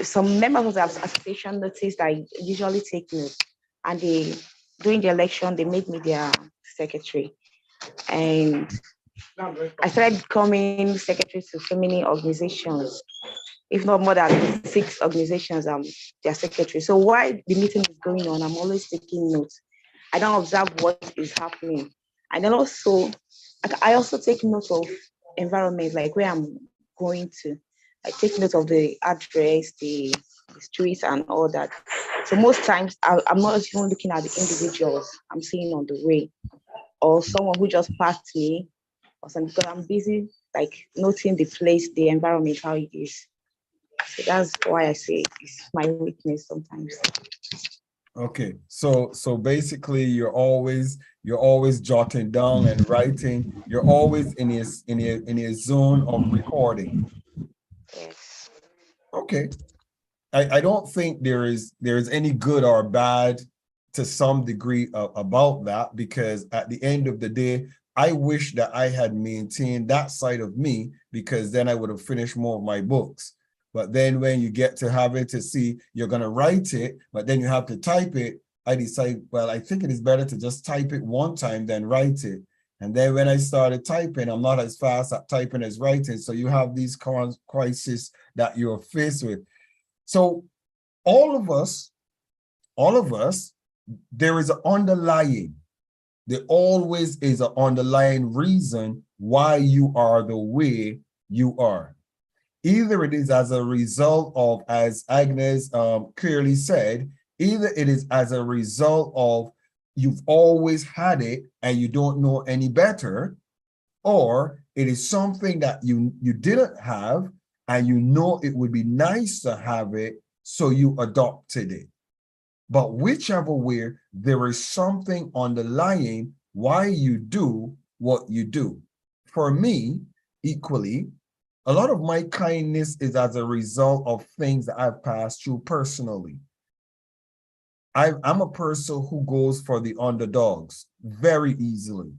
some members of the association noticed I usually take notes, and during the election, they made me their secretary. And I started becoming secretary to so many organizations, if not more than 6 organizations, their secretary. So while the meeting is going on, I'm always taking notes. I don't observe what is happening. And then also, I also take note of environment, like where I'm going to. I take note of the address, the streets and all that. So most times I'm not even looking at the individuals I'm seeing on the way, or someone who just passed me, or something, because I'm busy like noting the place, the environment, how it is. So that's why I say it's my weakness sometimes. Okay, so basically you're always jotting down and writing. You're always in a zone of recording. Yes. Okay. I don't think there is any good or bad to some degree about that, because at the end of the day, I wish that I had maintained that side of me, because then I would have finished more of my books. But then when you get to having to see you're going to write it, but then you have to type it, I decide, well, I think it is better to just type it one time than write it. And then when I started typing, I'm not as fast at typing as writing. So you have these crises that you're faced with. So all of us, there is an underlying, there always is an underlying reason why you are the way you are. Either it is as a result of, as Agnes clearly said, either it is as a result of you've always had it and you don't know any better, or it is something that you didn't have and you know it would be nice to have it, so you adopted it. But whichever way, there is something underlying why you do what you do. For me, equally, a lot of my kindness is as a result of things that I've passed through personally. I'm a person who goes for the underdogs very easily.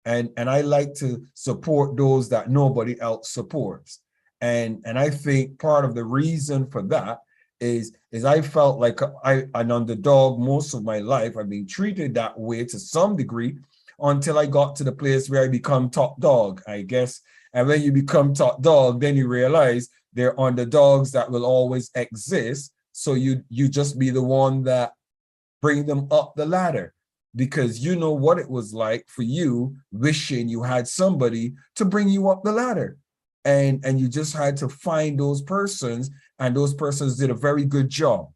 And I like to support those that nobody else supports. And I think part of the reason for that is I felt like an underdog most of my life. I've been treated that way to some degree until I got to the place where I become top dog, I guess. And when you become top dog, then you realize there are underdogs that will always exist. So you just be the one that bring them up the ladder, because you know what it was like for you wishing you had somebody to bring you up the ladder. And you just had to find those persons, and those persons did a very good job.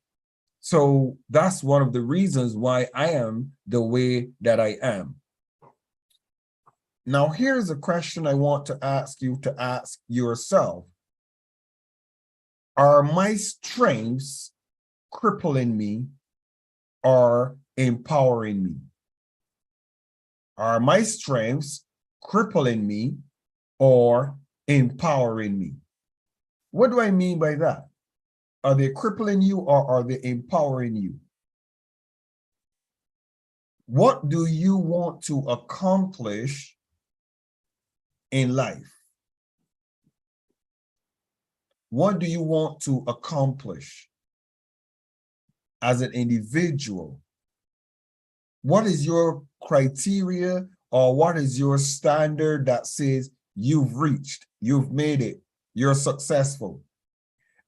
So that's one of the reasons why I am the way that I am. Now, here's a question I want to ask you to ask yourself. Are my strengths crippling me or empowering me? Are my strengths crippling me or empowering me? What do I mean by that? Are they crippling you or are they empowering you? What do you want to accomplish in life? What do you want to accomplish as an individual? What is your criteria, or what is your standard that says you've reached, you've made it, you're successful?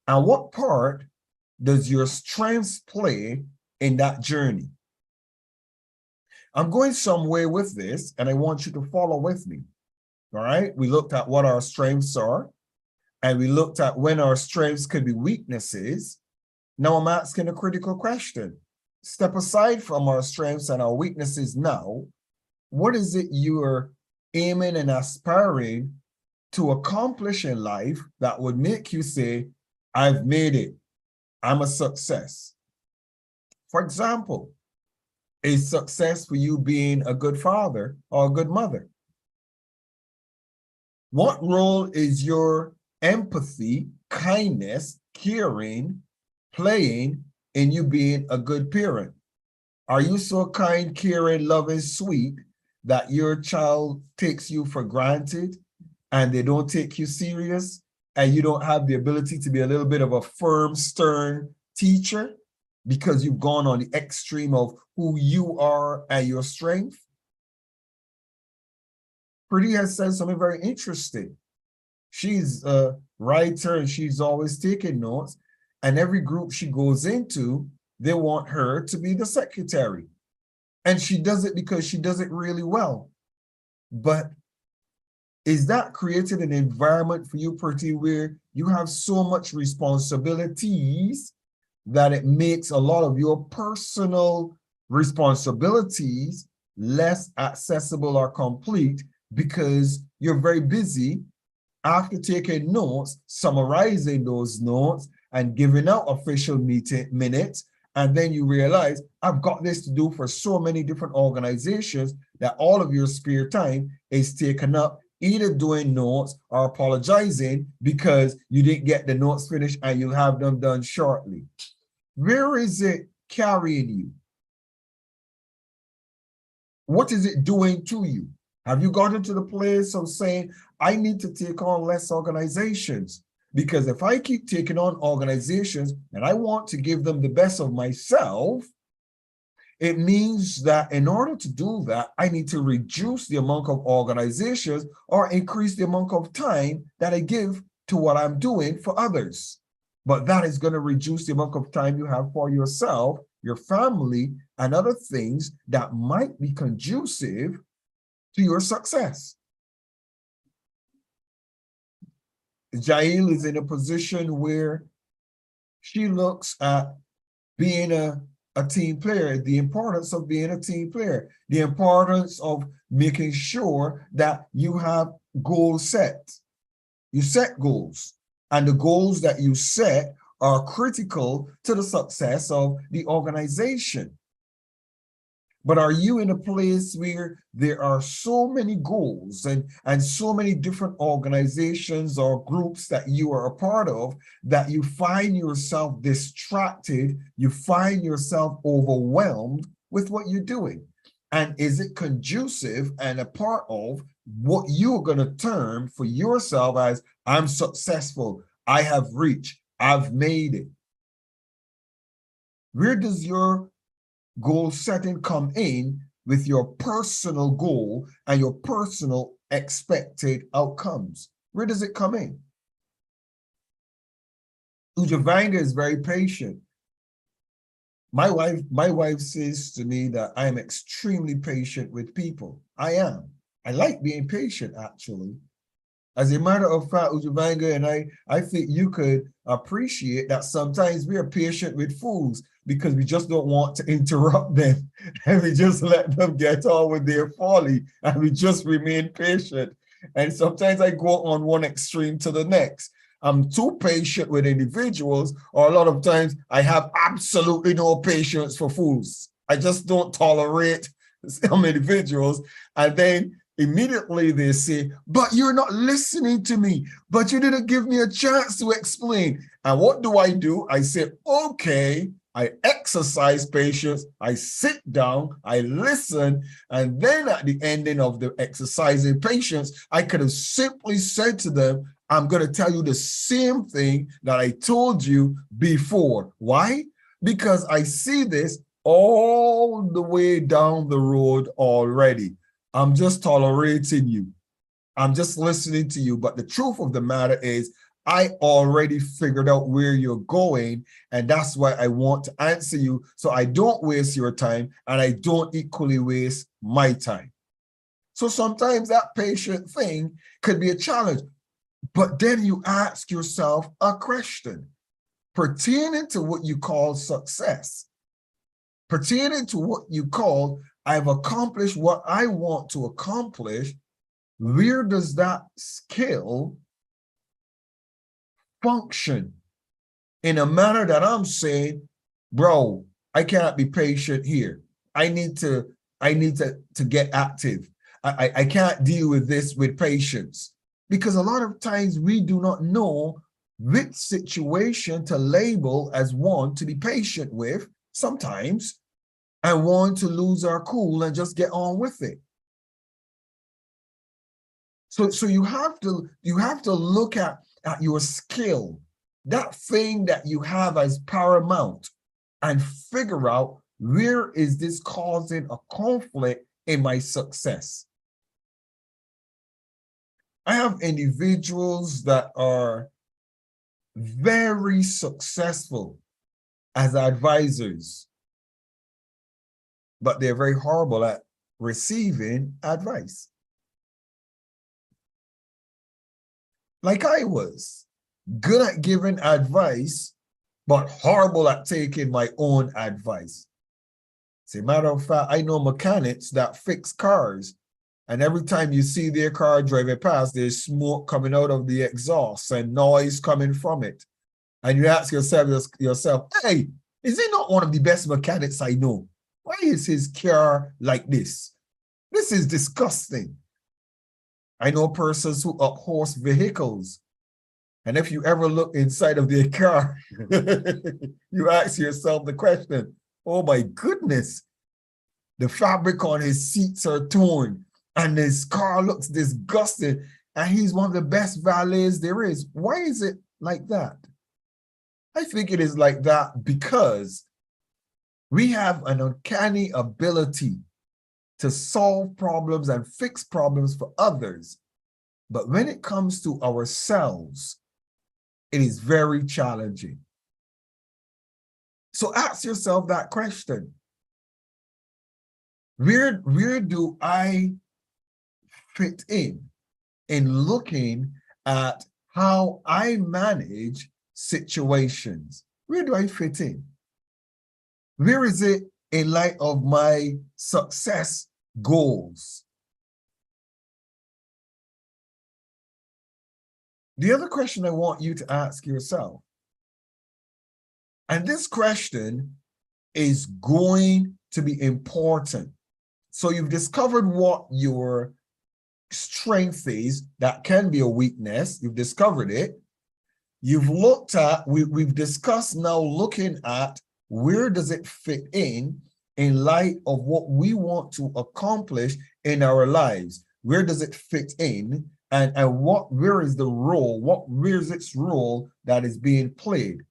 And what part does your strengths play in that journey? I'm going somewhere with this, and I want you to follow with me. All right, we looked at what our strengths are, and we looked at when our strengths could be weaknesses. Now I'm asking a critical question. Step aside from our strengths and our weaknesses now. What is it you're aiming and aspiring to accomplish in life that would make you say, I've made it, I'm a success? For example, is success for you being a good father or a good mother? What role is your empathy, kindness, caring playing in you being a good parent? Are you so kind, caring, loving, sweet that your child takes you for granted and they don't take you serious, and you don't have the ability to be a little bit of a firm, stern teacher because you've gone on the extreme of who you are and your strength? Pretty has said something very interesting. She's a writer and she's always taking notes, and every group she goes into, they want her to be the secretary. And she does it because she does it really well. But is that created an environment for you, Pretty, where you have so much responsibilities that it makes a lot of your personal responsibilities less accessible or complete because you're very busy after taking notes, summarizing those notes and giving out official meeting minutes, and then you realize, I've got this to do for so many different organizations that all of your spare time is taken up either doing notes or apologizing because you didn't get the notes finished and you'll have them done shortly. Where is it carrying you? What is it doing to you? Have you gotten to the place of saying, I need to take on less organizations? Because if I keep taking on organizations and I want to give them the best of myself, it means that in order to do that, I need to reduce the amount of organizations or increase the amount of time that I give to what I'm doing for others. But that is going to reduce the amount of time you have for yourself, your family, and other things that might be conducive to your success. Jael is in a position where she looks at being a team player, the importance of being a team player, the importance of making sure that you have goals set. You set goals, and the goals that you set are critical to the success of the organization. But are you in a place where there are so many goals and so many different organizations or groups that you are a part of that you find yourself distracted, you find yourself overwhelmed with what you're doing? And is it conducive and a part of what you're going to term for yourself as, I'm successful, I have reached, I've made it? Where does your goal setting come in with your personal goal and your personal expected outcomes? Where does it come in? Ujavanga is very patient. My wife says to me that I am extremely patient with people. I am. I like being patient, actually. As a matter of fact, Ujavanga, and I think you could appreciate that sometimes we are patient with fools because we just don't want to interrupt them, and we just let them get on with their folly, and we just remain patient. And sometimes I go on one extreme to the next. I'm too patient with individuals, or a lot of times I have absolutely no patience for fools. I just don't tolerate some individuals, and then immediately they say, but you're not listening to me, but you didn't give me a chance to explain. And what do? I say, okay, I exercise patience, I sit down, I listen, and then at the ending of the exercising patience, I could have simply said to them, I'm going to tell you the same thing that I told you before. Why? Because I see this all the way down the road already. I'm just tolerating you. I'm just listening to you. But the truth of the matter is, I already figured out where you're going, and that's why I want to answer you so I don't waste your time and I don't equally waste my time. So sometimes that patient thing could be a challenge, but then you ask yourself a question pertaining to what you call success, pertaining to what you call, I've accomplished what I want to accomplish. Where does that skill function in a manner that I'm saying, bro, I cannot be patient here. I need to get active. I can't deal with this with patience, because a lot of times we do not know which situation to label as one to be patient with sometimes, and one to lose our cool and just get on with it. So you have to look at your skill, that thing that you have as paramount, and figure out, where is this causing a conflict in my success? I have individuals that are very successful as advisors, but they're very horrible at receiving advice. Like I was, good at giving advice, but horrible at taking my own advice. As a matter of fact, I know mechanics that fix cars, and every time you see their car driving past, there's smoke coming out of the exhaust and noise coming from it. And you ask yourself, hey, is he not one of the best mechanics I know? Why is his car like this? This is disgusting. I know persons who upholst vehicles, and if you ever look inside of their car, you ask yourself the question, oh my goodness, the fabric on his seats are torn, and his car looks disgusting, and he's one of the best valets there is. Why is it like that? I think it is like that because we have an uncanny ability to solve problems and fix problems for others. But when it comes to ourselves, it is very challenging. So ask yourself that question. Where do I fit in looking at how I manage situations? Where do I fit in? Where is it in light of my success goals? The other question I want you to ask yourself, and this question is going to be important. So you've discovered what your strength is that can be a weakness. You've discovered it. You've looked at, we've discussed now looking at where does it fit in light of what we want to accomplish in our lives. Where does it fit in? And where is the role? Where is its role that is being played?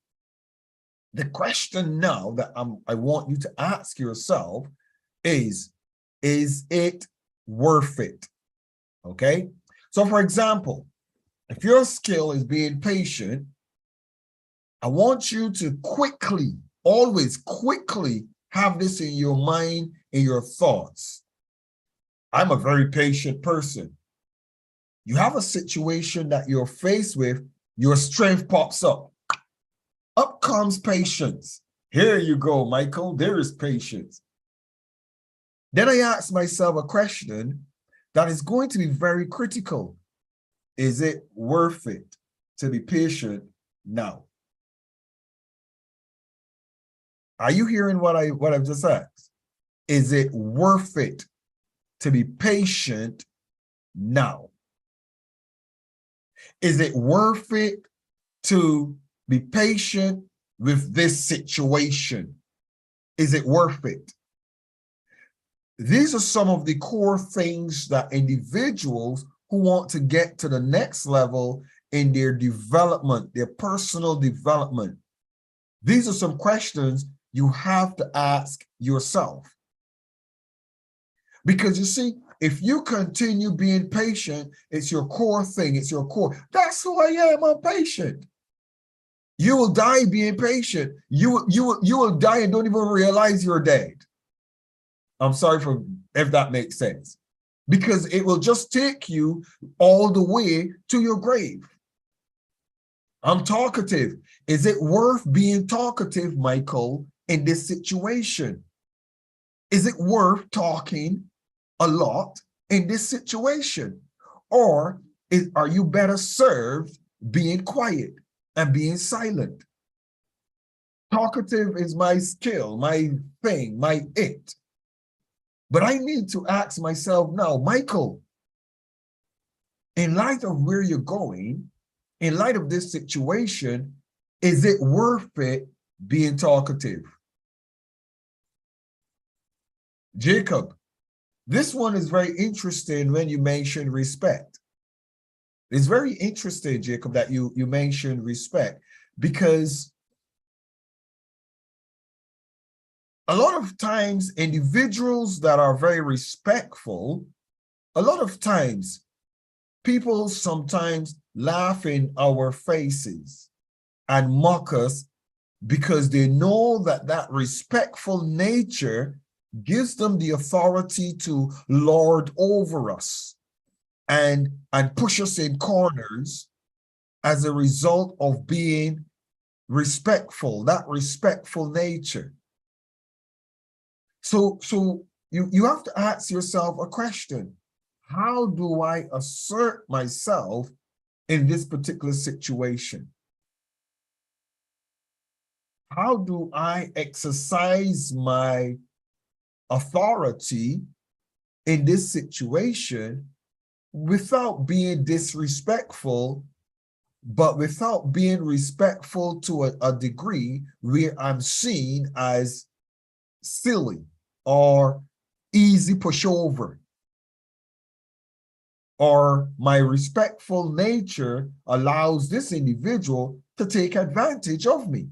The question now that I want you to ask yourself is it worth it? Okay. So for example, if your skill is being patient, I want you to always quickly have this in your mind, in your thoughts. I'm a very patient person. You have a situation that you're faced with, your strength pops up. Up comes patience. Here you go, Michael, there is patience. Then I ask myself a question that is going to be very critical. Is it worth it to be patient now? Are you hearing what I've just asked? Is it worth it to be patient now? Is it worth it to be patient with this situation? Is it worth it? These are some of the core things that individuals who want to get to the next level in their development, their personal development. These are some questions you have to ask yourself. Because you see, if you continue being patient, it's your core thing, it's your core. That's who I am, I'm patient. You will die being patient. You will die and don't even realize you're dead. I'm sorry for if that makes sense. Because it will just take you all the way to your grave. I'm talkative. Is it worth being talkative, Michael, in this situation? Is it worth talking a lot in this situation? Or are you better served being quiet and being silent? Talkative is my skill, my thing, my it. But I need to ask myself now, Michael, in light of where you're going, in light of this situation, is it worth it being talkative? Jacob, this one is very interesting when you mention respect. It's very interesting, Jacob, that you mentioned respect, because a lot of times individuals that are very respectful, a lot of times people sometimes laugh in our faces and mock us because they know that that respectful nature gives them the authority to lord over us and push us in corners as a result of being respectful, that respectful nature. So you have to ask yourself a question. How do I assert myself in this particular situation? How do I exercise my authority in this situation without being disrespectful, but without being respectful to a degree where I'm seen as silly or easy pushover, or my respectful nature allows this individual to take advantage of me?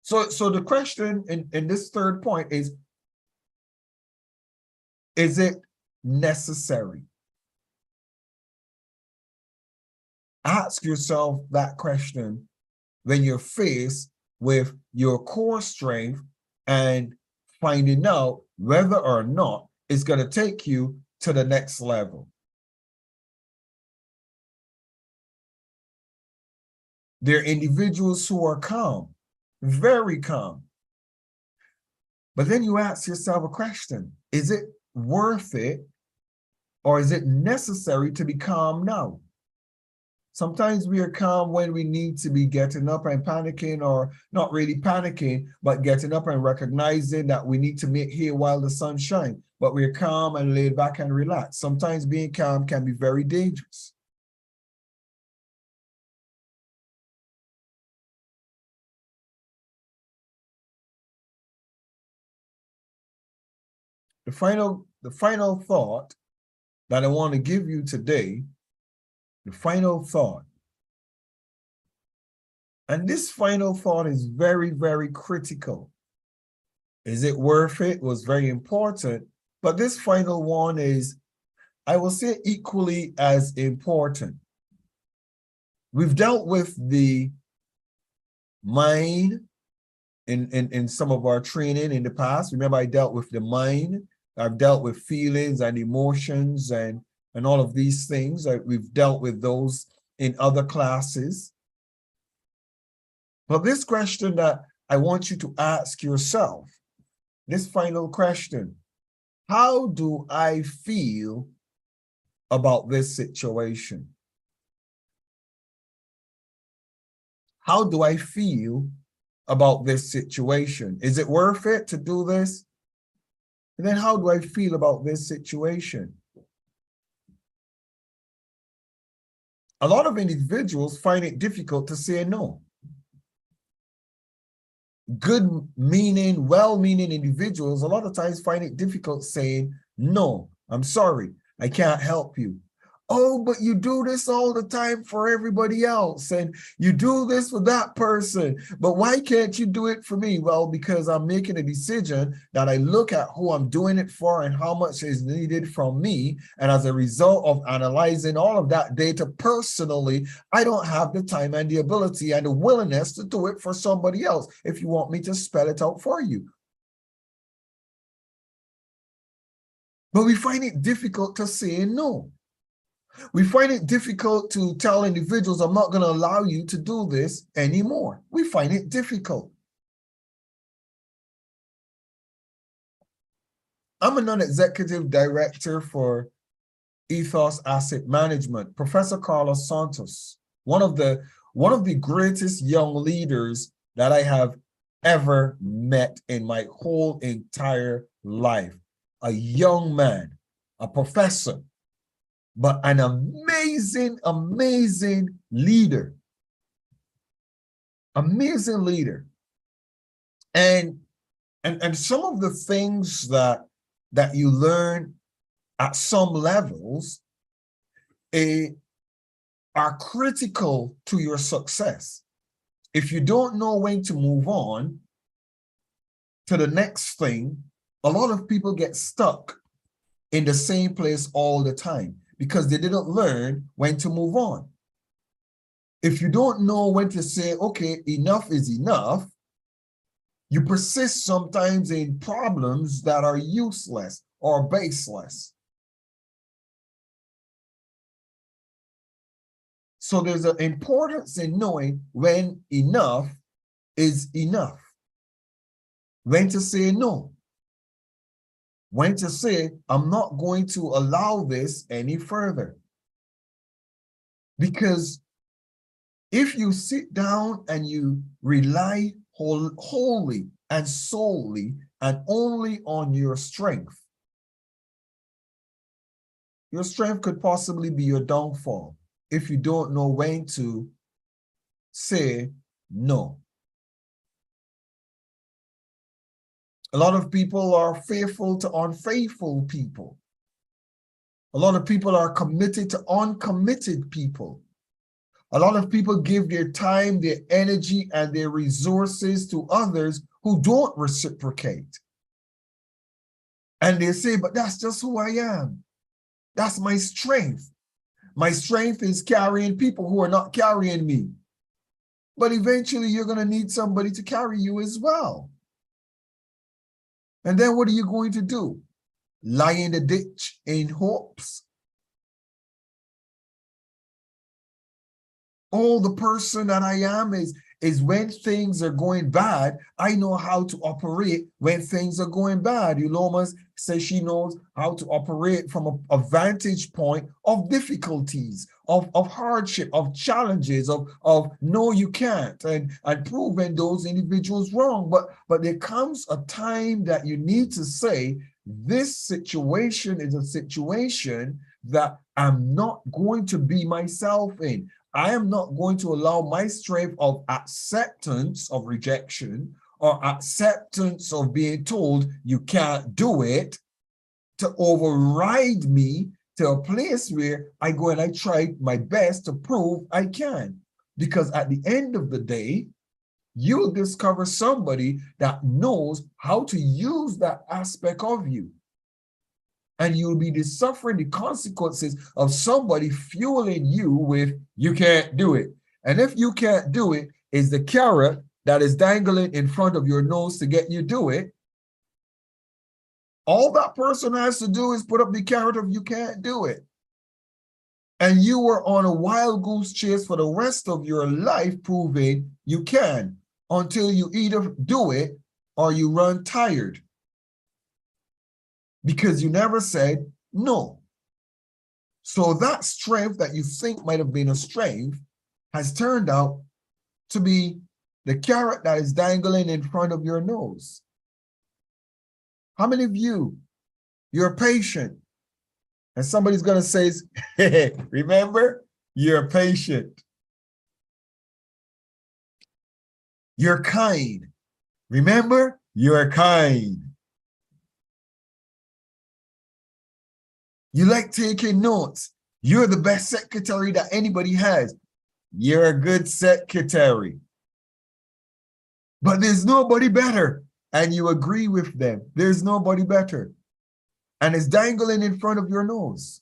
So the question in this third point is it necessary? Ask yourself that question when you're faced with your core strength and finding out whether or not it's going to take you to the next level. There are individuals who are calm, very calm. But then you ask yourself a question: is it worth it, or is it necessary to be calm now? Sometimes we are calm when we need to be getting up and panicking, or not really panicking, but getting up and recognizing that we need to make hay while the sun shines. But we're calm and laid back and relaxed. Sometimes being calm can be very dangerous. The final thought that I want to give you today, the final thought, and this final thought is very, very critical. Is it worth it? Was very important. But this final one is, I will say, equally as important. We've dealt with the mind in some of our training in the past. Remember, I dealt with the mind. I've dealt with feelings and emotions and all of these things. We've dealt with those in other classes. But this question that I want you to ask yourself, this final question: how do I feel about this situation? How do I feel about this situation? Is it worth it to do this? And then how do I feel about this situation? A lot of individuals find it difficult to say no. Good meaning, well-meaning individuals a lot of times find it difficult saying, no, I'm sorry, I can't help you. Oh, but you do this all the time for everybody else, and you do this for that person, but why can't you do it for me? Well, because I'm making a decision that I look at who I'm doing it for and how much is needed from me, and as a result of analyzing all of that data personally, I don't have the time and the ability and the willingness to do it for somebody else, if you want me to spell it out for you. But we find it difficult to say no. We find it difficult to tell individuals, I'm not going to allow you to do this anymore. We find it difficult. I'm a non-executive director for Ethos Asset Management. Professor Carlos Santos, one of the greatest young leaders that I have ever met in my whole entire life. A young man, a professor, but an amazing, amazing leader. Amazing leader. And some of the things that you learn at some levels are critical to your success. If you don't know when to move on to the next thing, a lot of people get stuck in the same place all the time, because they didn't learn when to move on. If you don't know when to say, okay, enough is enough, you persist sometimes in problems that are useless or baseless. So there's an importance in knowing when enough is enough. When to say no. When to say, I'm not going to allow this any further. Because if you sit down and you rely wholly and solely and only on your strength could possibly be your downfall if you don't know when to say no. A lot of people are faithful to unfaithful people. A lot of people are committed to uncommitted people. A lot of people give their time, their energy, and their resources to others who don't reciprocate. And they say, but that's just who I am. That's my strength. My strength is carrying people who are not carrying me. But eventually you're going to need somebody to carry you as well. And then what are you going to do? Lie in the ditch in hopes? Oh, the person that I am is when things are going bad, I know how to operate when things are going bad. Uloma says she knows how to operate from a vantage point of difficulties, of hardship, of challenges, of no, you can't, and proving those individuals wrong. But there comes a time that you need to say, this situation is a situation that I'm not going to be myself in. I am not going to allow my strength of acceptance of rejection or acceptance of being told you can't do it to override me to a place where I go and I try my best to prove I can. Because at the end of the day, you'll discover somebody that knows how to use that aspect of you. And you'll be suffering the consequences of somebody fueling you with, you can't do it. And if you can't do it, is the carrot that is dangling in front of your nose to get you do it. All that person has to do is put up the carrot of you can't do it. And you are on a wild goose chase for the rest of your life proving you can, until you either do it or you run tired. Because you never said no. So that strength that you think might have been a strength has turned out to be the carrot that is dangling in front of your nose. How many of you, you're patient, and somebody's going to say, hey, remember, You're patient. You're kind. Remember, you're kind. You like taking notes. You're the best secretary that anybody has. You're a good secretary. But there's nobody better. And you agree with them. There's nobody better. And it's dangling in front of your nose.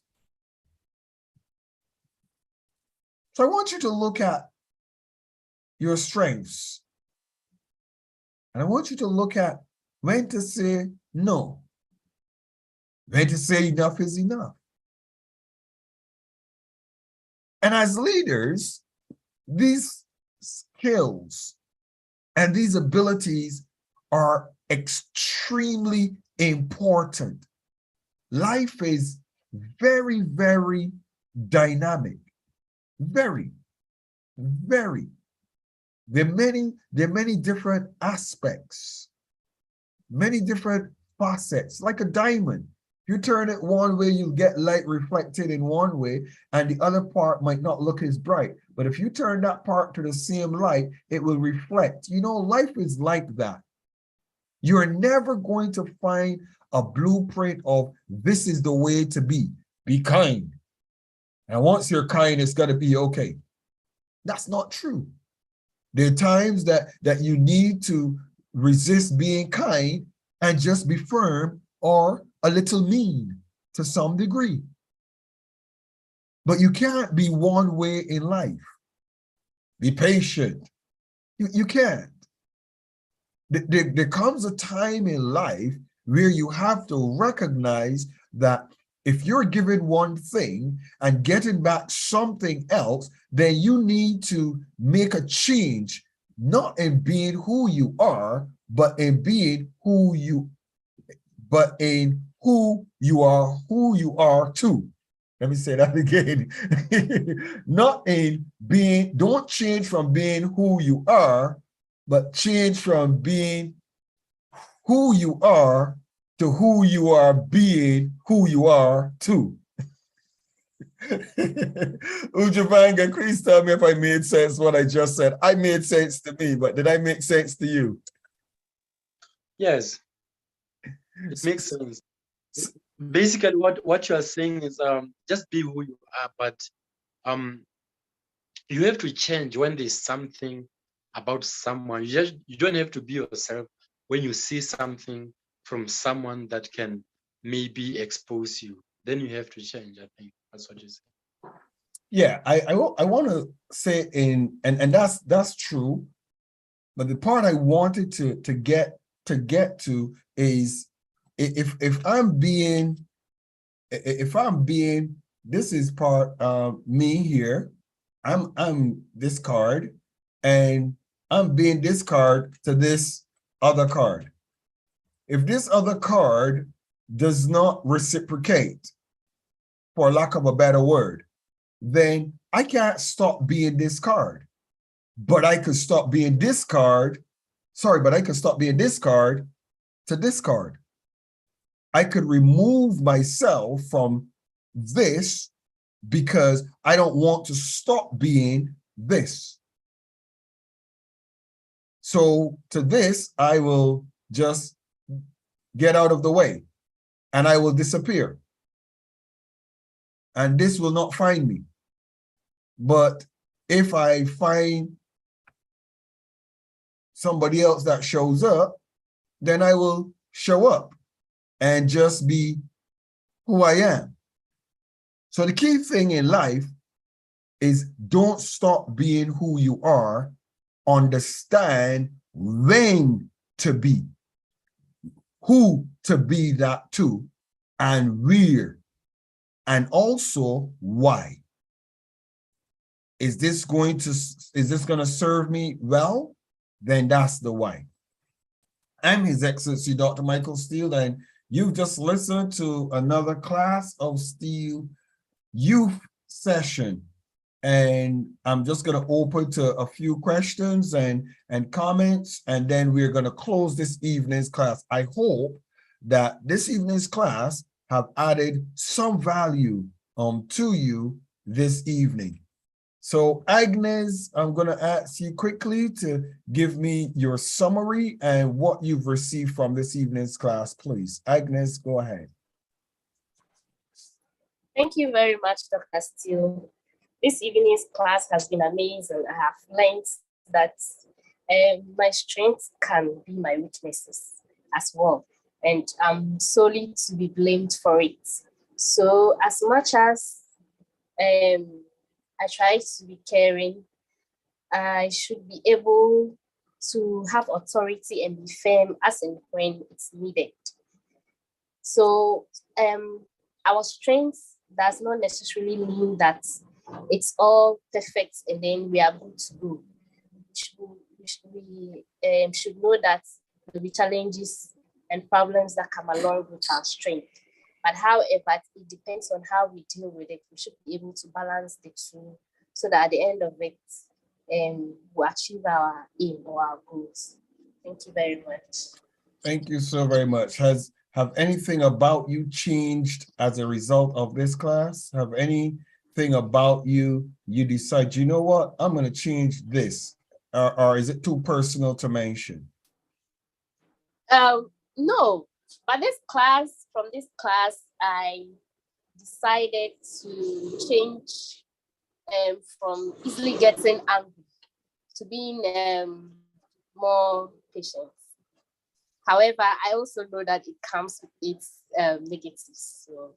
So I want you to look at your strengths. And I want you to look at when to say no. When to say enough is enough. And as leaders, these skills and these abilities are extremely important. Life is very, very dynamic. Very, very. There are many different aspects, many different facets, like a diamond. You turn it one way, you get light reflected in one way, and the other part might not look as bright. But if you turn that part to the same light, it will reflect. You know, life is like that. You're never going to find a blueprint of this is the way to be. Be kind. And once you're kind, it's going to be okay. That's not true. There are times that you need to resist being kind and just be firm or a little mean to some degree. But you can't be one way in life. Be patient. You can't. There comes a time in life where you have to recognize that if you're given one thing and getting back something else, then you need to make a change, not in being who you are, but in being who you are too. Let me say that again. Not in being, don't change from being who you are, but change from being who you are to who you are being who you are too. Ujavanga, please tell me if I made sense what I just said. I made sense to me, but did I make sense to you? Yes, it makes sense. Basically, what you are saying is just be who you are, but you have to change when there's something about someone. You don't have to be yourself when you see something from someone that can maybe expose you. Then you have to change. I think that's what you say. Yeah, I want to say and that's true, but the part I wanted to get to is if I'm being this is part of me here. I'm this card, and I'm being this card to this other card. If this other card does not reciprocate, for lack of a better word, then I can't stop being this card. But I could stop being this card. Sorry, but I could stop being this card to this card. I could remove myself from this because I don't want to stop being this. So to this, I will just get out of the way and I will disappear. And this will not find me. But if I find somebody else that shows up, then I will show up and just be who I am. So the key thing in life is don't stop being who you are. Understand when to be, who to be that to, and where, and also why. Is this going to serve me well? Then that's the why. I'm His Excellency Dr. Michael Steele, and you've just listened to another class of Steele Youth Session. And I'm just going to open to a few questions and comments, and then we're going to close this evening's class. I hope that this evening's class have added some value to you this evening. So Agnes, I'm going to ask you quickly to give me your summary and what you've received from this evening's class, please. Agnes, go ahead. Thank you very much, Dr. Steele. This evening's class has been amazing. I have learned that my strengths can be my weaknesses as well, and I'm solely to be blamed for it. So as much as I try to be caring, I should be able to have authority and be firm as and when it's needed. So our strengths does not necessarily mean that it's all perfect and then we are good to go. We should know that there will be challenges and problems that come along with our strength. But however, it depends on how we deal with it. We should be able to balance the two so that at the end of it, we achieve our aim or our goals. Thank you very much. Thank you so very much. Have anything about you changed as a result of this class? Have anything about you decide, you know what, I'm going to change this? Or is it too personal to mention? No, but from this class, I decided to change from easily getting angry to being more patient. However, I also know that it comes with its negatives. So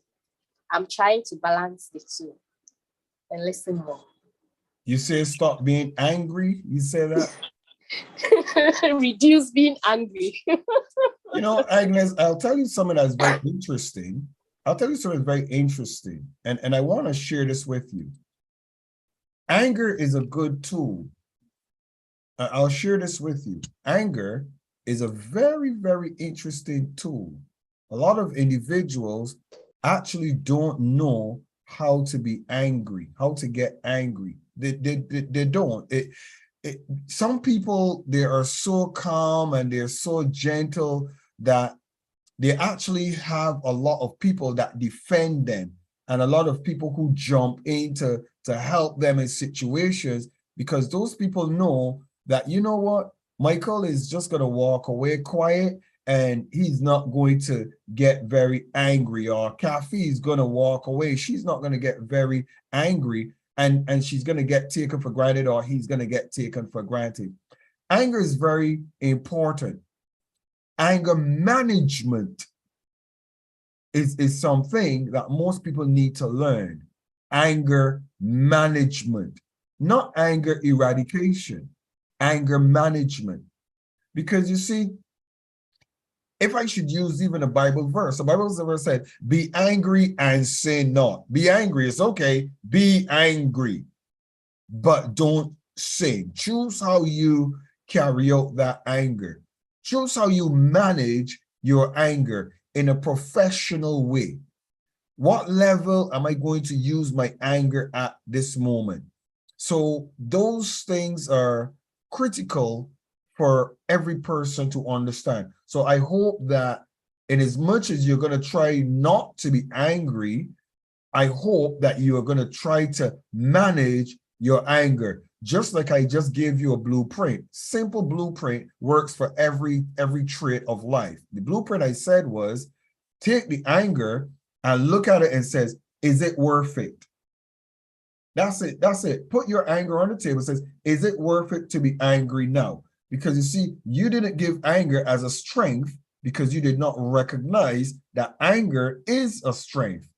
I'm trying to balance the two and listen more. You say stop being angry? You say that? Reduce being angry. You know, Agnes, I'll tell you something that's very interesting. And I want to share this with you. Anger is a good tool. I'll share this with you. Anger is a very, very interesting tool. A lot of individuals actually don't know how to be angry, how to get angry. They don't. Some people, they are so calm and they're so gentle that they actually have a lot of people that defend them and a lot of people who jump in to help them in situations, because those people know that, you know what, Michael is just going to walk away quiet and he's not going to get very angry, or Kathy is going to walk away. She's not going to get very angry and she's going to get taken for granted, or he's going to get taken for granted. Anger is very important. Anger management is something that most people need to learn. Anger management, not anger eradication, anger management. Because you see, if I should use even a Bible verse, the Bible verse said, be angry and sin not. Be angry, it's okay. Be angry, but don't sin. Choose how you carry out that anger. Choose how you manage your anger in a professional way. What level am I going to use my anger at this moment? So those things are critical for every person to understand. So I hope that in as much as you're going to try not to be angry, I hope that you are going to try to manage your anger. Just like I just gave you a blueprint. Simple blueprint works for every trait of life. The blueprint I said was, take the anger and look at it and says, is it worth it? That's it. That's it. Put your anger on the table and says, is it worth it to be angry now? Because you see, you didn't give anger as a strength because you did not recognize that anger is a strength.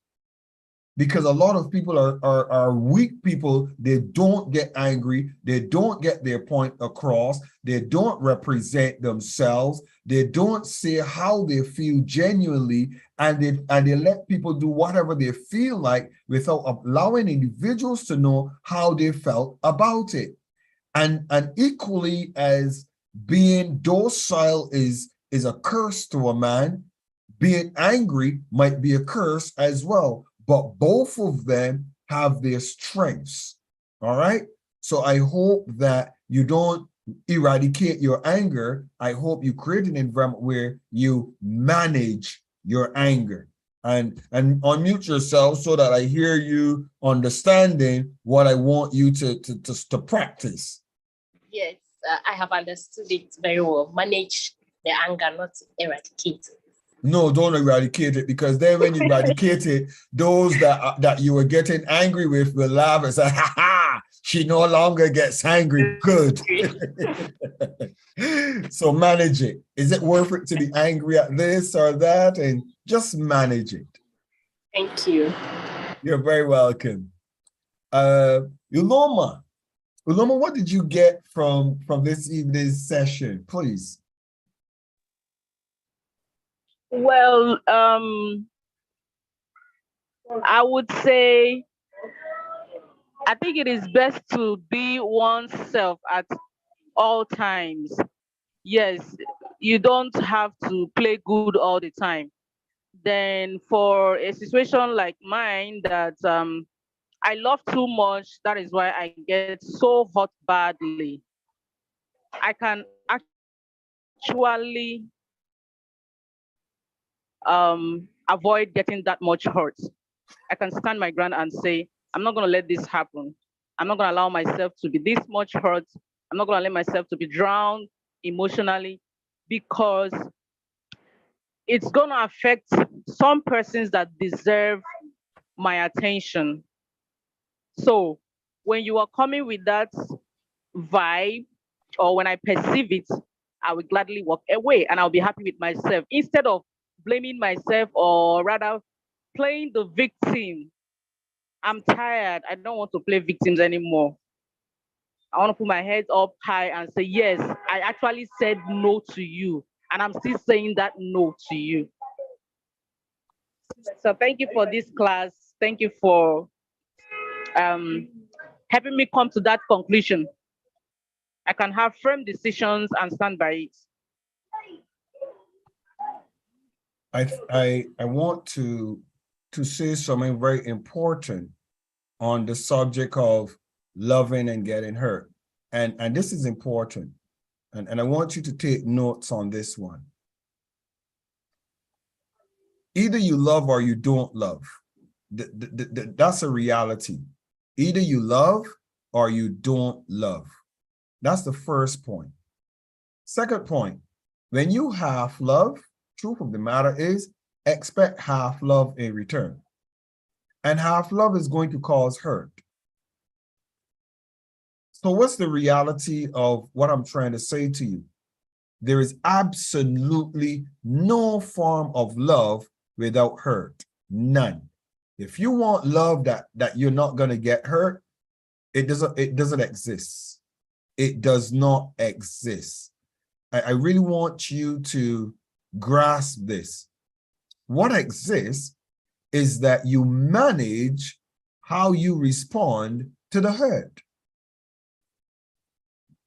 Because a lot of people are weak people. They don't get angry. They don't get their point across. They don't represent themselves. They don't say how they feel genuinely, and they let people do whatever they feel like without allowing individuals to know how they felt about it. And equally as being docile is a curse to a man, being angry might be a curse as well. But both of them have their strengths. All right. So I hope that you don't eradicate your anger. I hope you create an environment where you manage your anger. and unmute yourself so that I hear you understanding what I want you to practice. Yes, I have understood it very well. Manage the anger, not eradicate it. No, don't eradicate it, because then when you eradicate it, those that you were getting angry with will laugh and say, ha ha, she no longer gets angry. Good. So manage it. Is it worth it to be angry at this or that? And just manage it. Thank you. You're very welcome. Uloma, what did you get from this evening's session, please? Well, I would say I think it is best to be oneself at all times. Yes, you don't have to play good all the time. Then for a situation like mine that I love too much, that is why I get so hot badly. I can actually avoid getting that much hurt. I can stand my ground and say, I'm not going to let this happen. I'm not going to allow myself to be this much hurt. I'm not going to let myself to be drowned emotionally, because it's going to affect some persons that deserve my attention. So when you are coming with that vibe, or when I perceive it, I will gladly walk away and I'll be happy with myself instead of blaming myself, or rather playing the victim. I'm tired. I don't want to play victims anymore. I want to put my head up high and say, yes, I actually said no to you. And I'm still saying that no to you. So thank you for this class. Thank you for helping me come to that conclusion. I can have firm decisions and stand by it. I want to say something very important on the subject of loving and getting hurt. And this is important. And I want you to take notes on this one. Either you love or you don't love. That's a reality. Either you love or you don't love. That's the first point. Second point, when you half love, truth of the matter is, expect half love in return. And half love is going to cause hurt. So what's the reality of what I'm trying to say to you? There is absolutely no form of love without hurt. None. If you want love that you're not going to get hurt, it doesn't exist. It does not exist. I really want you to grasp this. What exists is that you manage how you respond to the hurt.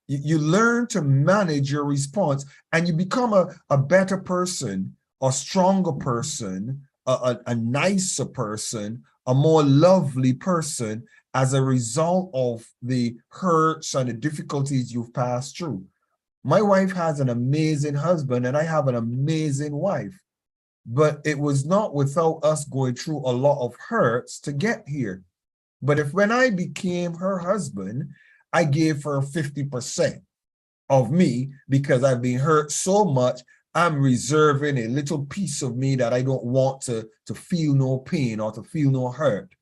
You learn to manage your response, and you become a better person, a stronger person, a nicer person, a more lovely person as a result of the hurts and the difficulties you've passed through. My wife has an amazing husband, and I have an amazing wife. But it was not without us going through a lot of hurts to get here. But if when I became her husband, I gave her 50% of me because I've been hurt so much, I'm reserving a little piece of me that I don't want to feel no pain or to feel no hurt.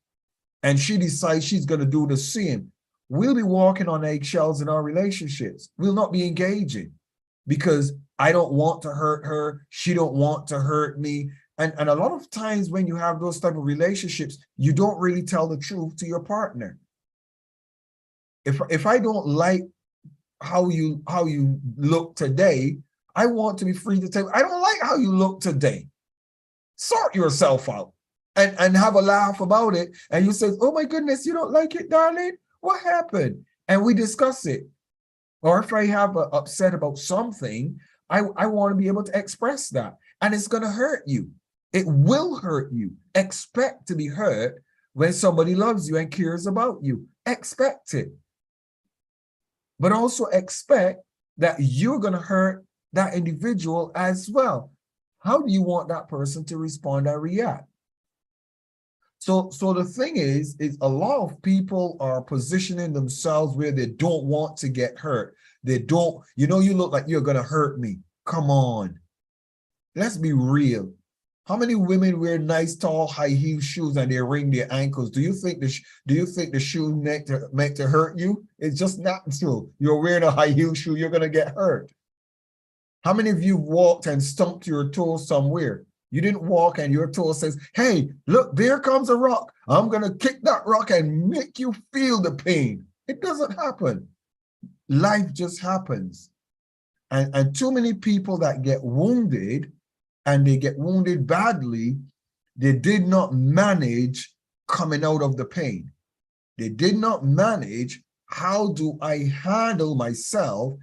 And she decides she's going to do the same. We'll be walking on eggshells in our relationships. We'll not be engaging because I don't want to hurt her. She don't want to hurt me. And a lot of times when you have those type of relationships, you don't really tell the truth to your partner. If I don't like how you look today, I want to be free to tell you, I don't like how you look today. Sort yourself out and have a laugh about it. And you say, oh my goodness, you don't like it, darling? What happened? And we discuss it. Or if I have an upset about something, I want to be able to express that. And it's going to hurt you. It will hurt you. Expect to be hurt when somebody loves you and cares about you. Expect it. But also expect that you're going to hurt that individual as well. How do you want that person to respond and react? So the thing is a lot of people are positioning themselves where they don't want to get hurt. They don't, you know, you look like you're gonna hurt me. Come on. Let's be real. How many women wear nice, tall, high-heel shoes and they ring their ankles? Do you think the shoe meant to hurt you? It's just not true. You're wearing a high-heel shoe, you're gonna get hurt. How many of you walked and stumped your toe somewhere? You didn't walk and your toe says, hey, look, there comes a rock. I'm gonna kick that rock and make you feel the pain. It doesn't happen. Life just happens. And too many people that get wounded, and they get wounded badly, they did not manage coming out of the pain. They did not manage, how do I handle myself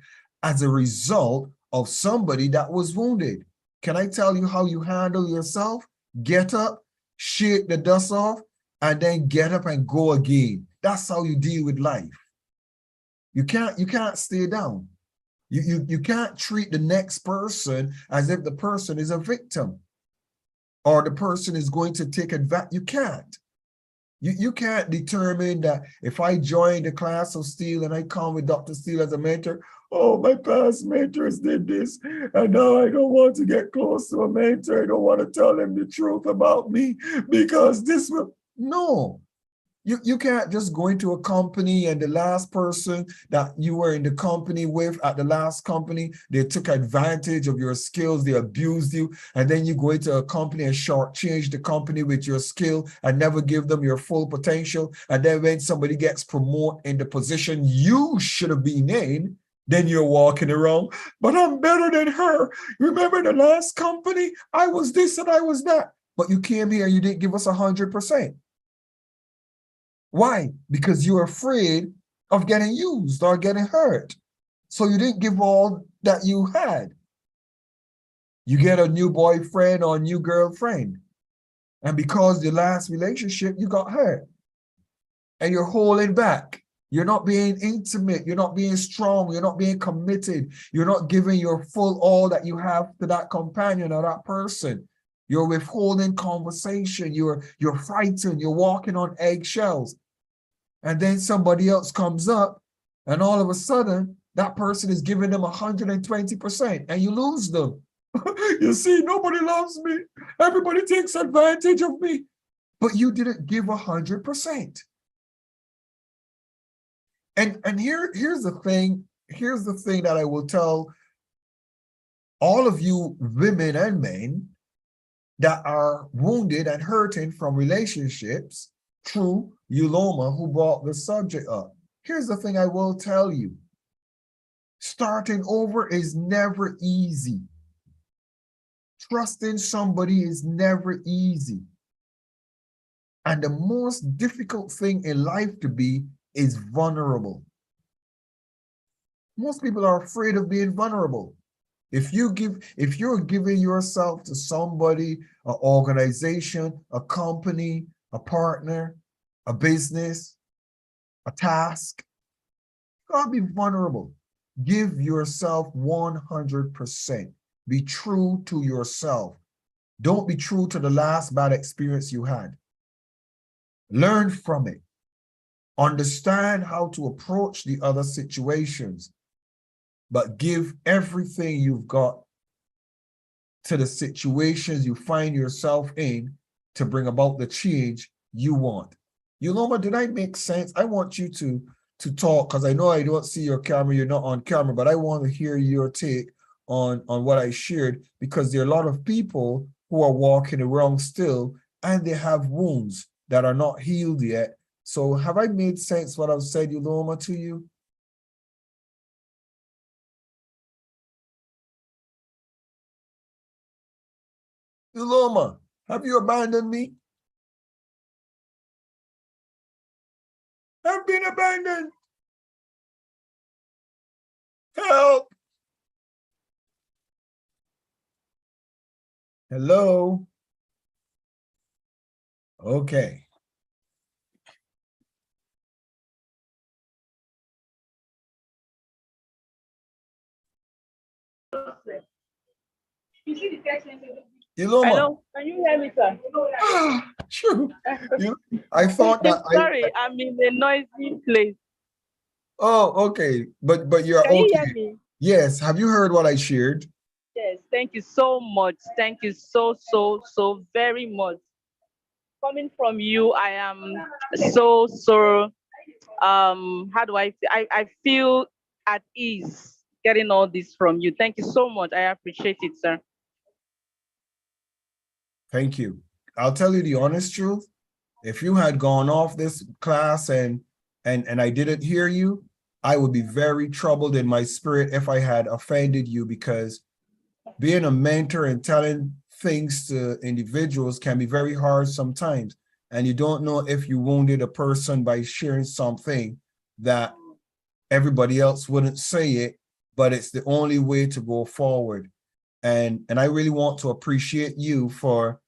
as a result of somebody that was wounded? Can I tell you how you handle yourself? Get up, shake the dust off, and then get up and go again. That's how you deal with life. You can't stay down. You can't treat the next person as if the person is a victim or the person is going to take advantage. You can't. You can't determine that if I join the class of Steele and I come with Dr. Steele as a mentor, oh, my past mentors did this, and now I don't want to get close to a mentor. I don't want to tell them the truth about me because this will, no. You can't just go into a company and the last person that you were in the company with at the last company, they took advantage of your skills, they abused you, and then you go into a company and shortchange the company with your skill and never give them your full potential. And then when somebody gets promoted in the position you should have been in, then you're walking around, but I'm better than her. Remember the last company? I was this and I was that. But you came here and you didn't give us 100%. Why? Because you're afraid of getting used or getting hurt. So you didn't give all that you had. You get a new boyfriend or a new girlfriend. And because the last relationship, you got hurt. And you're holding back. You're not being intimate. You're not being strong. You're not being committed. You're not giving your full all that you have to that companion or that person. You're withholding conversation. You're frightened. You're walking on eggshells. And then somebody else comes up and all of a sudden that person is giving them 120% and you lose them. You see, nobody loves me. Everybody takes advantage of me. But you didn't give 100%. And here's the thing. Here's the thing that I will tell all of you women and men that are wounded and hurting from relationships. True, Uloma, who brought the subject up. Here's the thing I will tell you. Starting over is never easy. Trusting somebody is never easy. And the most difficult thing in life to be is vulnerable. Most people are afraid of being vulnerable. If you're giving yourself to somebody, an organization, a company, a partner, a business, a task, you gotta be vulnerable. Give yourself 100%. Be true to yourself. Don't be true to the last bad experience you had. Learn from it. Understand how to approach the other situations, but give everything you've got to the situations you find yourself in to bring about the change you want. Uloma, did I make sense? I want you to talk because I know I don't see your camera, you're not on camera, but I want to hear your take on what I shared because there are a lot of people who are walking around still and they have wounds that are not healed yet. So have I made sense what I've said, Uloma, to you? Uloma, have you abandoned me? I've been abandoned. Help. Hello. Okay. You see the text message? Uloma. Hello, can you hear me, sir? True. I thought that Sorry, I'm in a noisy place. Oh, okay. But you're Can you okay. hear me? Yes. Have you heard what I shared? Yes, thank you so much. Thank you so very much. Coming from you, I am so how do I say? I feel at ease getting all this from you. Thank you so much. I appreciate it, sir. Thank you. I'll tell you the honest truth. If you had gone off this class and I didn't hear you, I would be very troubled in my spirit if I had offended you, because being a mentor and telling things to individuals can be very hard sometimes. And you don't know if you wounded a person by sharing something that everybody else wouldn't say it, but it's the only way to go forward. And I really want to appreciate you for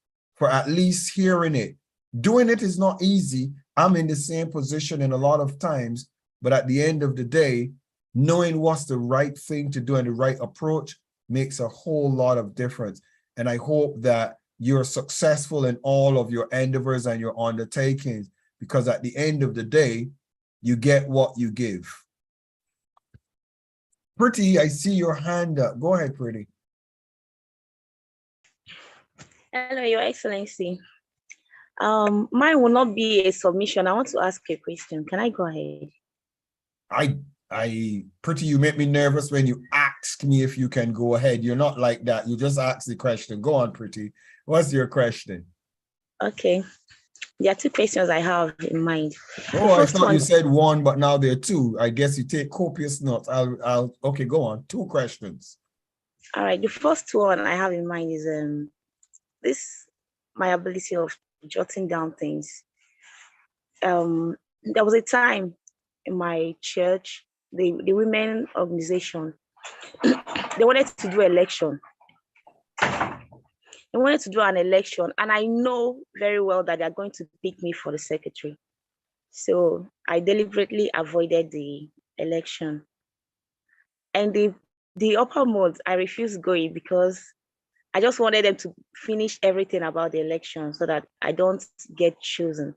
at least hearing it. Doing it is not easy. I'm in the same position in a lot of times, but at the end of the day, knowing what's the right thing to do and the right approach makes a whole lot of difference. And I hope that you're successful in all of your endeavors and your undertakings, because at the end of the day, you get what you give. Pretty, I see your hand up. Go ahead, Pretty. Hello, Your Excellency. Mine will not be a submission. I want to ask a question. Can I go ahead? Pretty, you make me nervous when you ask me if you can go ahead. You're not like that. You just ask the question. Go on, Pretty. What's your question? Okay. There are two questions I have in mind. Oh, I thought you said one, but now there are two. I guess you take copious notes. Okay, go on. Two questions. All right. The first one I have in mind is my ability of jotting down things. There was a time in my church, the women organization, they wanted to do election. They wanted to do an election, and I know very well that they're going to pick me for the secretary. So I deliberately avoided the election. And the upper month, I refused going because I just wanted them to finish everything about the election so that I don't get chosen.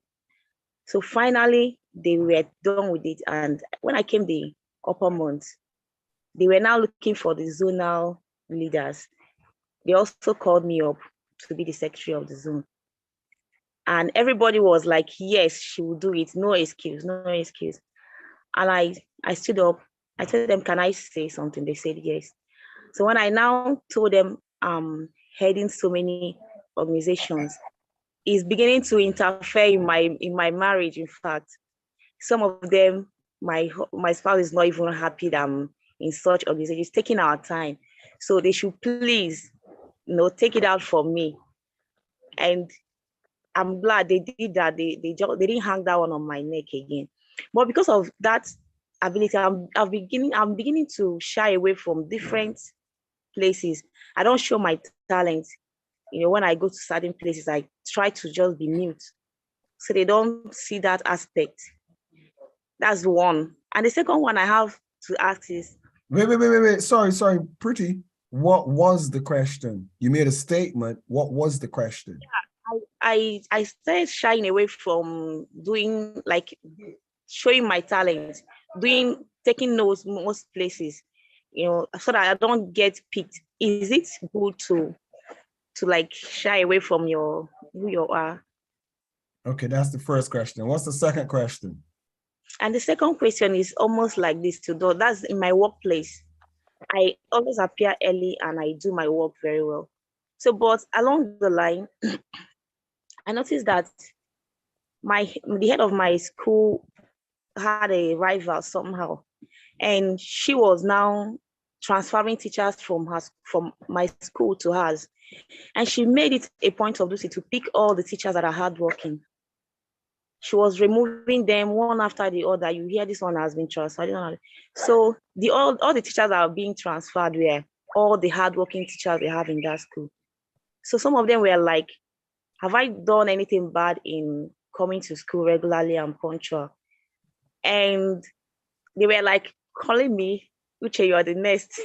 So finally, they were done with it. And when I came the upper month, they were now looking for the zonal leaders. They also called me up to be the secretary of the zone. And everybody was like, yes, she will do it. No excuse, no excuse. And I stood up. I told them, can I say something? They said yes. So when I now told them I'm heading so many organizations, it's beginning to interfere in my marriage. In fact, some of them, my spouse is not even happy that I'm in such organizations. It's taking our time. So they should please, take it out from me. And I'm glad they did that. They didn't hang that one on my neck again. But because of that ability, I'm beginning to shy away from different places. I don't show my talent. When I go to certain places, I try to just be mute, so they don't see that aspect. That's one. And the second one I have to ask is, Wait. Sorry, Pretty. What was the question? You made a statement. What was the question? I started shying away from doing, like, showing my talent, taking notes most places, so that I don't get picked. Is it good to like shy away from who you are? Okay, that's the first question. What's the second question? And the second question is almost like this too. That's in my workplace. I always appear early and I do my work very well. So, but along the line, I noticed that the head of my school had a rival somehow, and she was now transferring teachers from my school to hers, and she made it a point of duty to pick all the teachers that are hardworking. She was removing them one after the other. You hear this one has been transferred. So all the teachers that are being transferred were all the hardworking teachers they have in that school. So some of them were like, have I done anything bad in coming to school regularly and punctual? And they were like calling me, Uche, you are the next.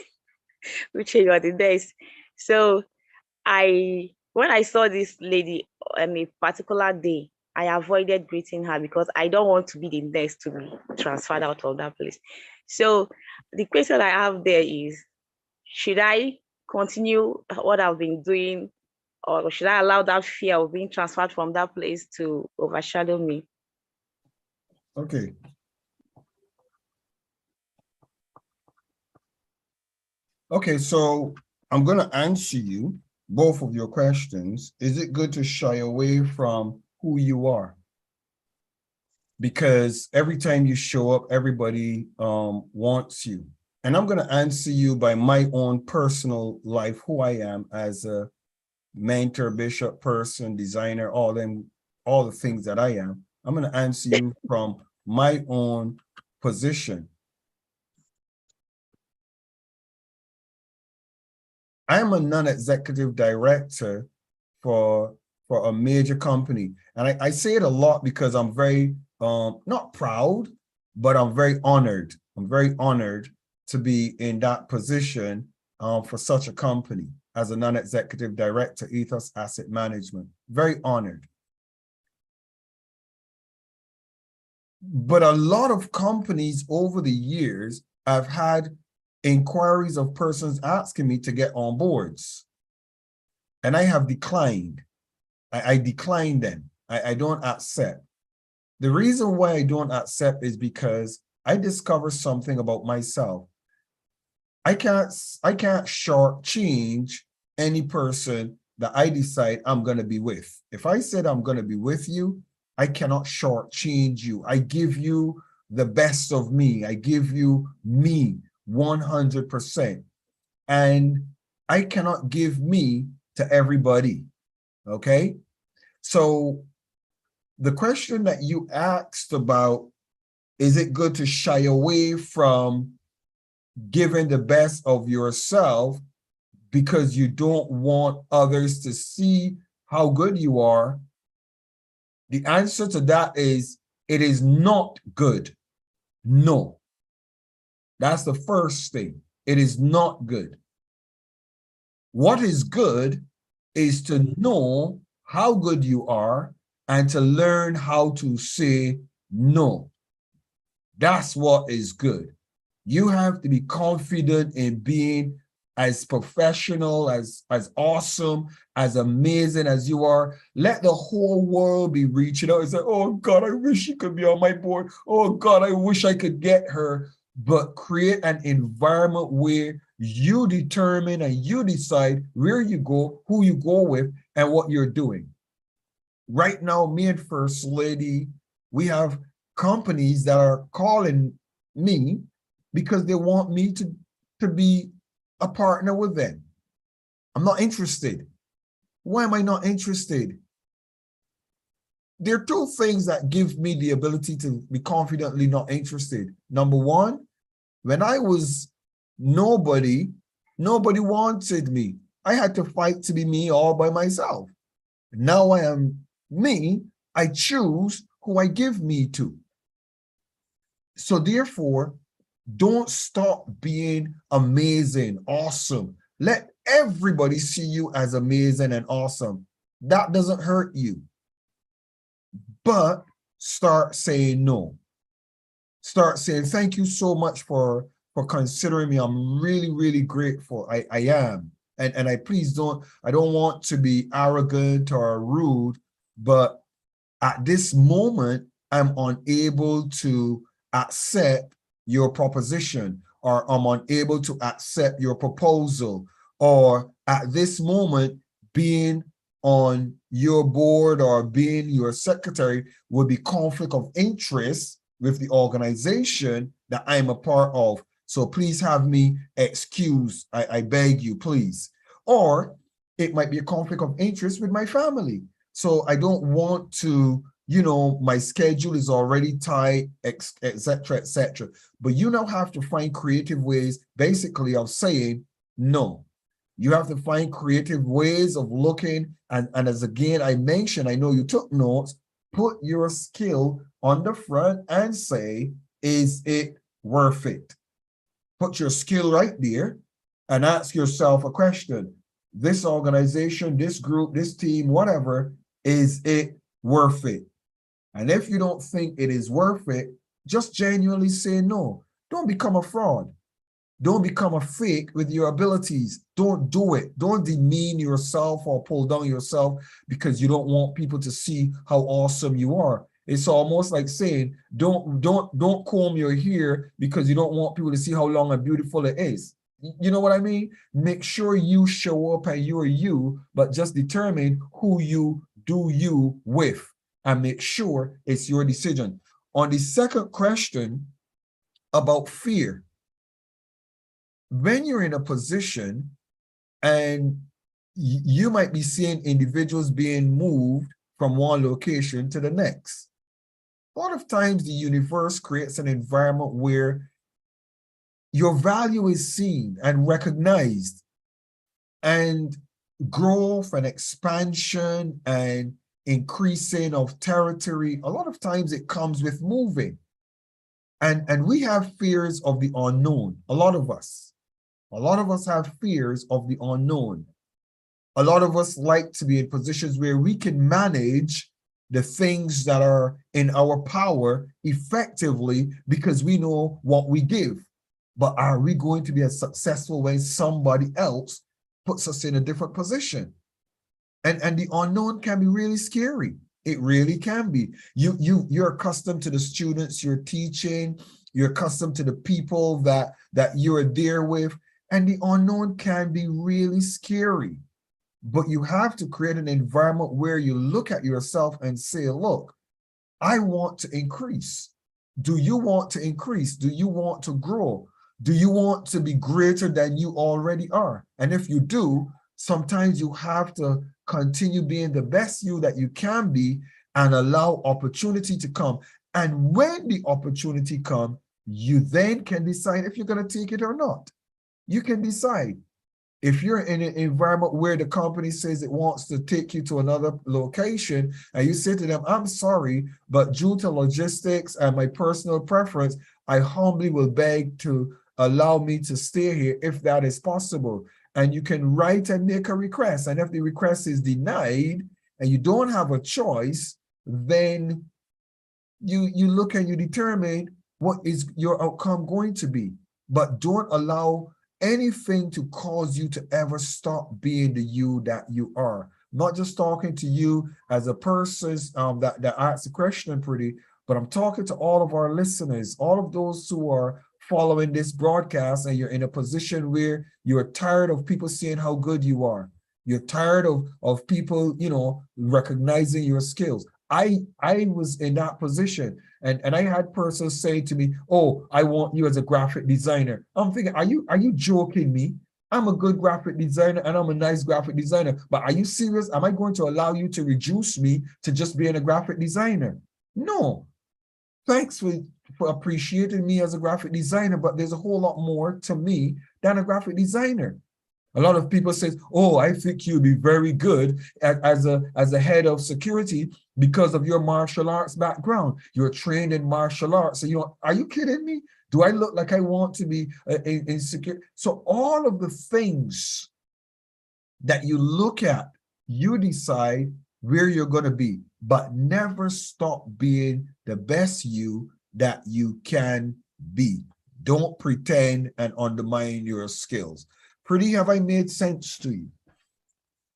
Uche, you are the next. So I when I saw this lady on a particular day, I avoided greeting her because I don't want to be the next to be transferred out of that place. So the question I have there is, should I continue what I've been doing, or should I allow that fear of being transferred from that place to overshadow me? Okay. Okay, so I'm going to answer you both of your questions. Is it good to shy away from who you are? Because every time you show up, everybody wants you. And I'm going to answer you by my own personal life, who I am as a mentor, bishop, person, designer, all the things that I am. I'm going to answer you from my own position. I am a non-executive director for a major company. And I say it a lot because I'm very, not proud, but I'm very honored. I'm very honored to be in that position for such a company as a non-executive director, Ethos Asset Management. Very honored. But a lot of companies over the years have had inquiries of persons asking me to get on boards. And I have declined. I decline them. I don't accept. The reason why I don't accept is because I discover something about myself. I can't shortchange any person that I decide I'm going to be with. If I said I'm going to be with you, I cannot shortchange you. I give you the best of me. I give you me 100%. And I cannot give me to everybody. Okay? So the question that you asked about, is it good to shy away from giving the best of yourself because you don't want others to see how good you are? The answer to that is, it is not good. No. That's the first thing. It is not good. What is good is to know how good you are and to learn how to say no. That's what is good. You have to be confident in being as professional, as awesome, as amazing as you are. Let the whole world be reaching out and say, oh God, I wish she could be on my board. Oh God, I wish I could get her. But create an environment where you determine and you decide where you go, who you go with, and what you're doing. Right now, me and First Lady, we have companies that are calling me because they want me to be a partner with them. I'm not interested. Why am I not interested? There are two things that give me the ability to be confidently not interested. Number one, when I was nobody wanted me. I had to fight to be me all by myself. Now I am me. I choose who I give me to. So therefore, don't stop being amazing, awesome. Let everybody see you as amazing and awesome. That doesn't hurt you. But start saying no. Start saying, thank you so much for considering me. I'm really, really grateful. I am. And I don't want to be arrogant or rude, but at this moment, I'm unable to accept your proposition, or I'm unable to accept your proposal, or at this moment, being on your board or being your secretary would be conflict of interest with the organization that I'm a part of. So please have me excused. I beg you, please. Or it might be a conflict of interest with my family. So I don't want to, my schedule is already tight, et cetera, et cetera. But you now have to find creative ways, basically, of saying no. You have to find creative ways of looking. And as again, I mentioned, I know you took notes, put your skill on the front and say, is it worth it? Put your skill right there and ask yourself a question. this organization, this group, this team, whatever, is it worth it? And if you don't think it is worth it, just genuinely say no. Don't become a fraud. Don't become a fake with your abilities. Don't do it. Don't demean yourself or pull down yourself because you don't want people to see how awesome you are. It's almost like saying, don't comb your hair because you don't want people to see how long and beautiful it is. You know what I mean? Make sure you show up and you're you, but just determine who you do you with and make sure it's your decision. On the second question about fear, when you're in a position and you might be seeing individuals being moved from one location to the next. A lot of times the universe creates an environment where your value is seen and recognized, and growth and expansion and increasing of territory, a lot of times it comes with moving. And we have fears of the unknown, a lot of us. A lot of us have fears of the unknown. A lot of us like to be in positions where we can manage the things that are in our power effectively because we know what we give. But are we going to be as successful when somebody else puts us in a different position? And the unknown can be really scary. It really can be. You're accustomed to the students you're teaching. You're accustomed to the people that you're there with. And the unknown can be really scary. But you have to create an environment where you look at yourself and say, look, I want to increase. Do you want to increase? Do you want to grow? Do you want to be greater than you already are? And if you do, sometimes you have to continue being the best you that you can be and allow opportunity to come. And when the opportunity comes, you then can decide if you're going to take it or not. You can decide. If you're in an environment where the company says it wants to take you to another location and you say to them, I'm sorry, but due to logistics and my personal preference, I humbly will beg to allow me to stay here if that is possible. And you can write and make a request. And if the request is denied and you don't have a choice, then you look and you determine what is your outcome going to be. But don't allow anything to cause you to ever stop being the you that you are. Not just talking to you as a person that asks the question pretty, but I'm talking to all of our listeners, all of those who are following this broadcast, and you're in a position where you're tired of people saying how good you are. You're tired of people, recognizing your skills. I was in that position, and I had persons say to me, oh, I want you as a graphic designer. I'm thinking, are you joking me? I'm a good graphic designer and I'm a nice graphic designer, but are you serious? Am I going to allow you to reduce me to just being a graphic designer? No. Thanks for appreciating me as a graphic designer, but there's a whole lot more to me than a graphic designer. A lot of people say, oh, I think you'll be very good as a head of security because of your martial arts background. You're trained in martial arts. So are you kidding me? Do I look like I want to be in security? So all of the things that you look at, you decide where you're going to be, but never stop being the best you that you can be. Don't pretend and undermine your skills. Pretty, have I made sense to you?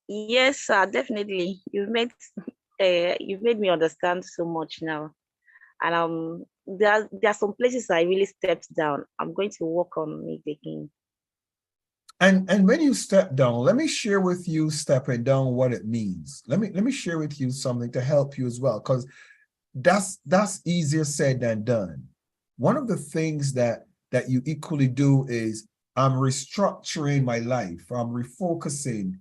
Yes, sir, definitely. You've made me understand so much now. And there are some places I really stepped down. I'm going to work on it again. And when you step down, let me share with you stepping down what it means. Let me share with you something to help you as well, because that's easier said than done. One of the things that you equally do is I'm restructuring my life. I'm refocusing.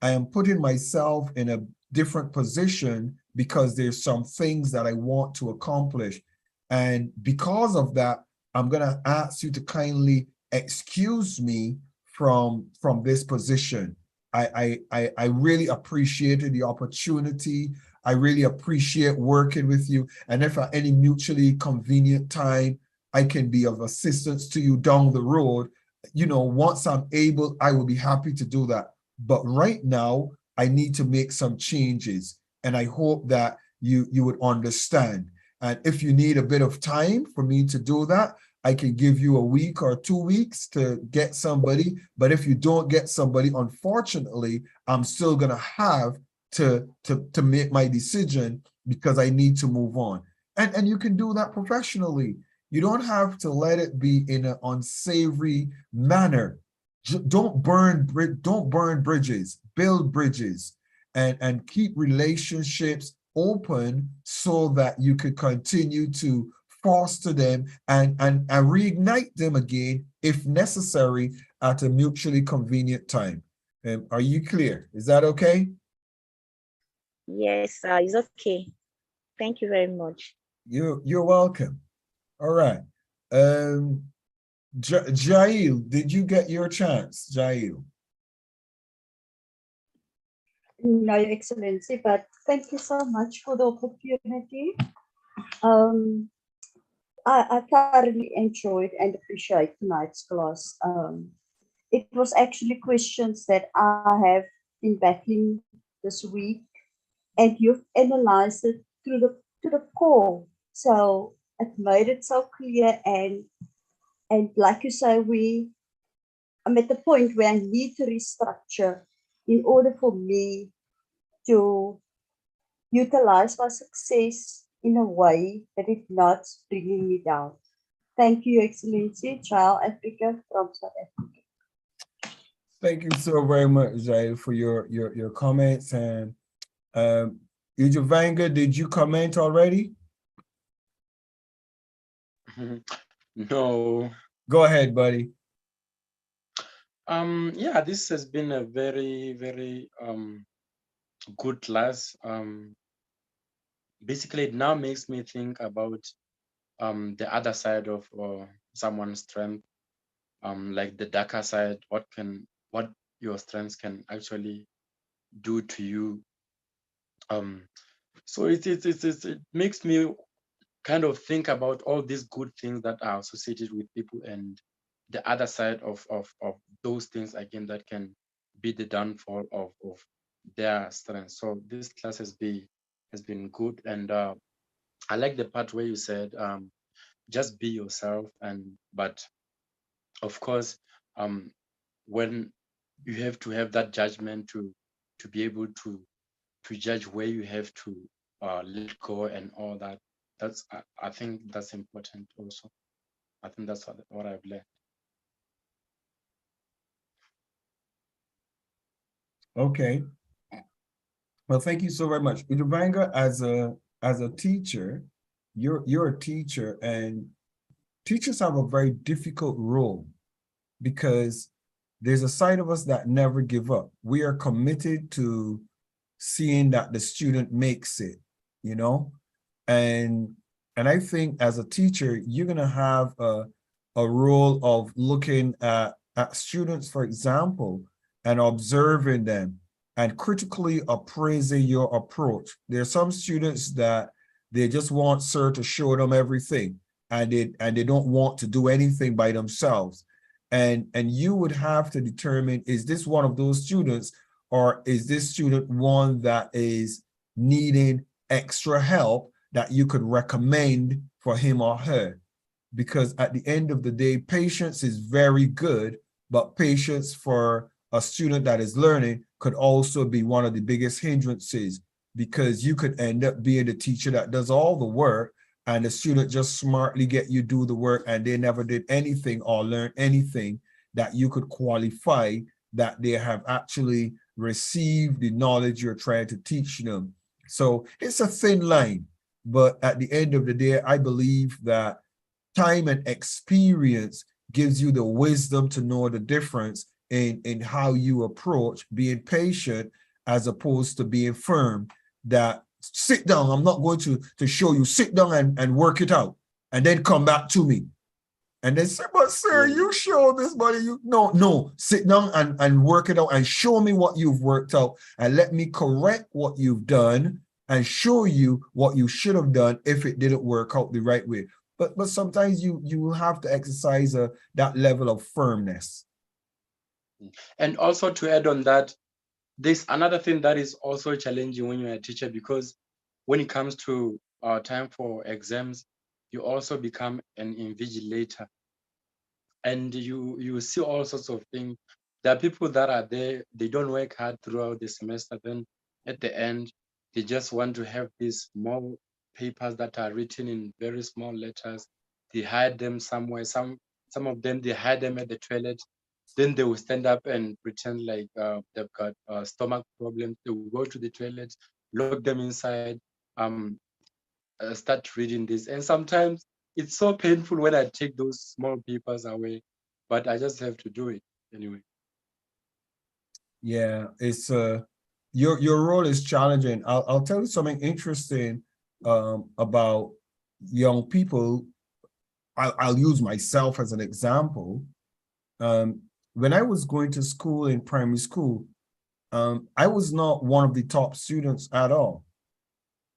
I am putting myself in a different position because there's some things that I want to accomplish. And because of that, I'm going to ask you to kindly excuse me from this position. I really appreciated the opportunity. I really appreciate working with you. And if at any mutually convenient time I can be of assistance to you down the road, once I'm able, I will be happy to do that. but right now I need to make some changes. And I hope that you would understand. And if you need a bit of time for me to do that, I can give you a week or 2 weeks to get somebody. But if you don't get somebody, unfortunately, I'm still gonna have to make my decision because I need to move on. And you can do that professionally. You don't have to let it be in an unsavory manner. Don't burn bridges, build bridges, and keep relationships open so that you could continue to foster them and reignite them again if necessary at a mutually convenient time. Are you clear? Is that okay? Yes, it's okay. Thank you very much. You're welcome. All right. Jail, did you get your chance, Jail? No, Your Excellency, but thank you so much for the opportunity. I thoroughly enjoyed and appreciate tonight's class. It was actually questions that I have been battling this week, and you've analyzed it to the core. So it made it so clear, and like you say, I'm at the point where I need to restructure in order for me to utilize my success in a way that is not bringing me down. Thank you, Your Excellency. Child Africa from South Africa. Thank you so very much, Jail, for your comments. And Ujavanga, did you comment already? No. Go ahead, buddy. Yeah, this has been a very, very good class. Basically, it now makes me think about the other side of someone's strength, like the darker side. What your strengths can actually do to you. So it makes me kind of think about all these good things that are associated with people and the other side of those things again that can be the downfall of their strength. So this class has been good, and I like the part where you said just be yourself, but of course when you have to have that judgment to be able to judge where you have to let go and all that. I think that's important also. I think that's what I've learned. Okay. Well, thank you so very much. Ujavanga, as a teacher, you're a teacher, and teachers have a very difficult role because there's a side of us that never give up. We are committed to seeing that the student makes it, you know? And I think as a teacher, you're gonna have a role of looking at students, for example, and observing them and critically appraising your approach. There are some students that they just want sir to show them everything, and they don't want to do anything by themselves. And you would have to determine, is this one of those students, or is this student one that is needing extra help that you could recommend for him or her? Because at the end of the day, patience is very good, but patience for a student that is learning could also be one of the biggest hindrances, because you could end up being the teacher that does all the work and the student just smartly get you do the work and they never did anything or learn anything that you could qualify that they have actually received the knowledge you're trying to teach them. So it's a thin line, but at the end of the day, I believe that time and experience gives you the wisdom to know the difference in how you approach being patient as opposed to being firm. That sit down, I'm not going to show you, sit down and work it out and then come back to me. And then say, but sir, you show this, buddy. No, sit down and work it out and show me what you've worked out and let me correct what you've done and show you what you should have done if it didn't work out the right way. But sometimes you have to exercise that level of firmness. And also to add on that, there's another thing that is also challenging when you're a teacher, because when it comes to time for exams, you also become an invigilator, and you see all sorts of things. There are people that are there, they don't work hard throughout the semester, then at the end they just want to have these small papers that are written in very small letters. They hide them somewhere. Some of them, they hide them at the toilet. Then they will stand up and pretend like they've got stomach problems. They will go to the toilet, lock them inside, start reading this. And sometimes it's so painful when I take those small papers away, but I just have to do it anyway. Yeah, it's your role is challenging. I'll tell you something interesting about young people. I'll use myself as an example. When I was going to school in primary school, I was not one of the top students at all.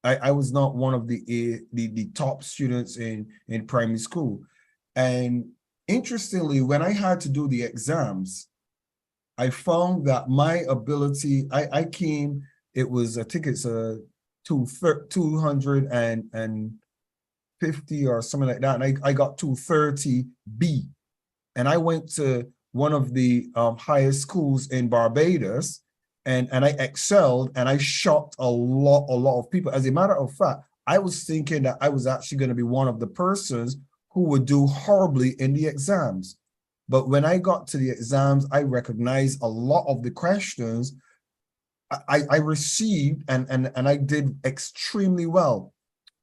I was not one of the top students in primary school. And interestingly, when I had to do the exams, I found that my ability, I came, it was, I think it's a 250 or something like that. And I got 230B. And I went to one of the highest schools in Barbados, and I excelled, and I shocked a lot of people. As a matter of fact, I was thinking that I was actually going to be one of the persons who would do horribly in the exams. But when I got to the exams, I recognized a lot of the questions I received, and I did extremely well.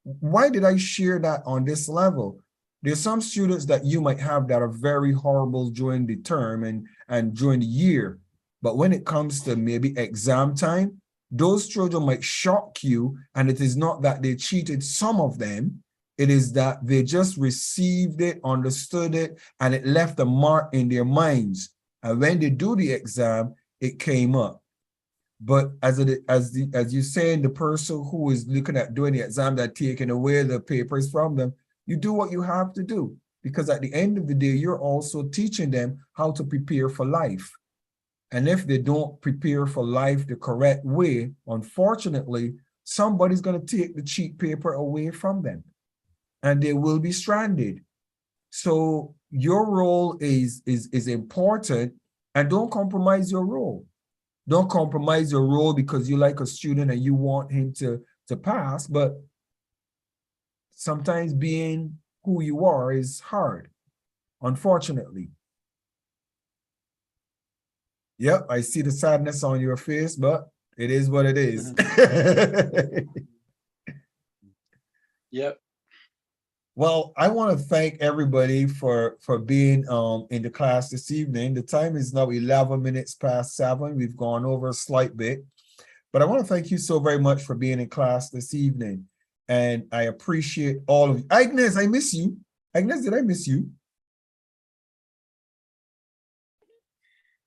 Why did I share that on this level? There's some students that you might have that are very horrible during the term and during the year. But when it comes to maybe exam time, those children might shock you. And it is not that they cheated some of them. It is that they just received it, understood it, and it left a mark in their minds. And when they do the exam, it came up. But as you saying, the person who is looking at doing the exam, that taking away the papers from them, you do what you have to do. Because at the end of the day, you're also teaching them how to prepare for life. And if they don't prepare for life the correct way, unfortunately, somebody's going to take the cheat paper away from them, and they will be stranded. So your role is important, and don't compromise your role. Don't compromise your role because you like a student and you want him to pass, but sometimes being who you are is hard, unfortunately. Yep, I see the sadness on your face, but it is what it is. Yep. Well, I want to thank everybody for being in the class this evening. The time is now 11 minutes past 7. We've gone over a slight bit, but I want to thank you so very much for being in class this evening. And I appreciate all of you. Agnes, I miss you. Agnes, did I miss you?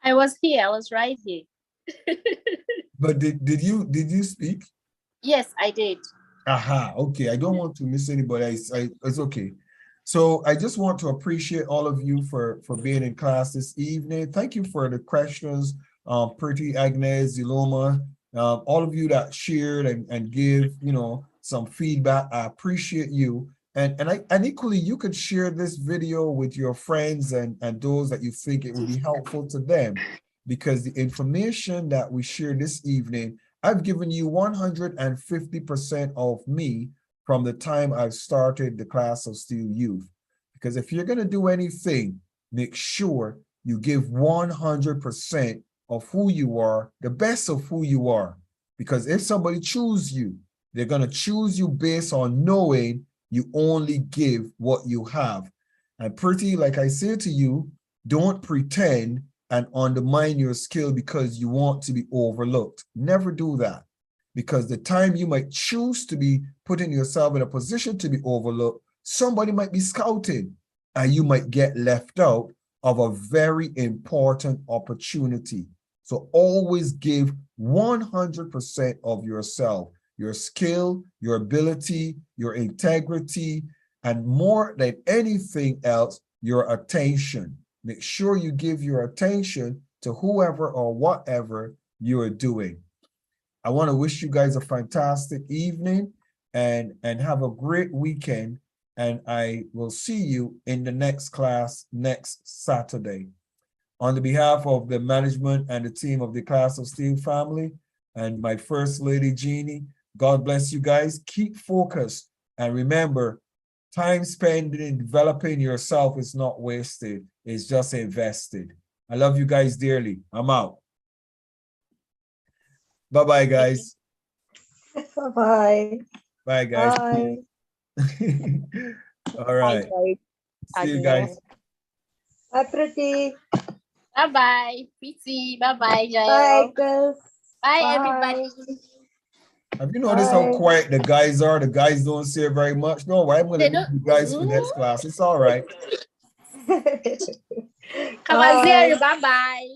I was here. I was right here. But did you speak? Yes, I did. Aha, okay. I don't want to miss anybody. It's okay. So I just want to appreciate all of you for being in class this evening. Thank you for the questions, Pretty, Agnes, Ziloma, all of you that shared and give some feedback. I appreciate you. And equally, you could share this video with your friends and those that you think it would be helpful to them, because the information that we share this evening, I've given you 150% of me from the time I've started the class of Steele Youth. Because if you're going to do anything, make sure you give 100% of who you are, the best of who you are. Because if somebody chooses you, they're going to choose you based on knowing you only give what you have. And Pretty, like I say to you, don't pretend and undermine your skill because you want to be overlooked. Never do that. Because the time you might choose to be putting yourself in a position to be overlooked, somebody might be scouted and you might get left out of a very important opportunity. So always give 100% of yourself, your skill, your ability, your integrity, and more than anything else, your attention. Make sure you give your attention to whoever or whatever you are doing. I want to wish you guys a fantastic evening and have a great weekend. And I will see you in the next class next Saturday. On the behalf of the management and the team of the Class of Steele family and my First Lady Jeannie, God bless you guys. Keep focused and remember, time spent in developing yourself is not wasted. It's just invested. I love you guys dearly. I'm out. Bye-bye, guys. Bye-bye. Bye, guys. Bye. All right. See you guys. Bye, Pretty. Bye-bye, Pretty. Bye-bye, Bye, Jael. girls. Bye, Bye. everybody. Have you noticed how Bye. quiet the guys are? The guys don't say very much. No, I'm going to They leave don't- you guys for next class. It's all right. Come on, Zeri. Bye-bye.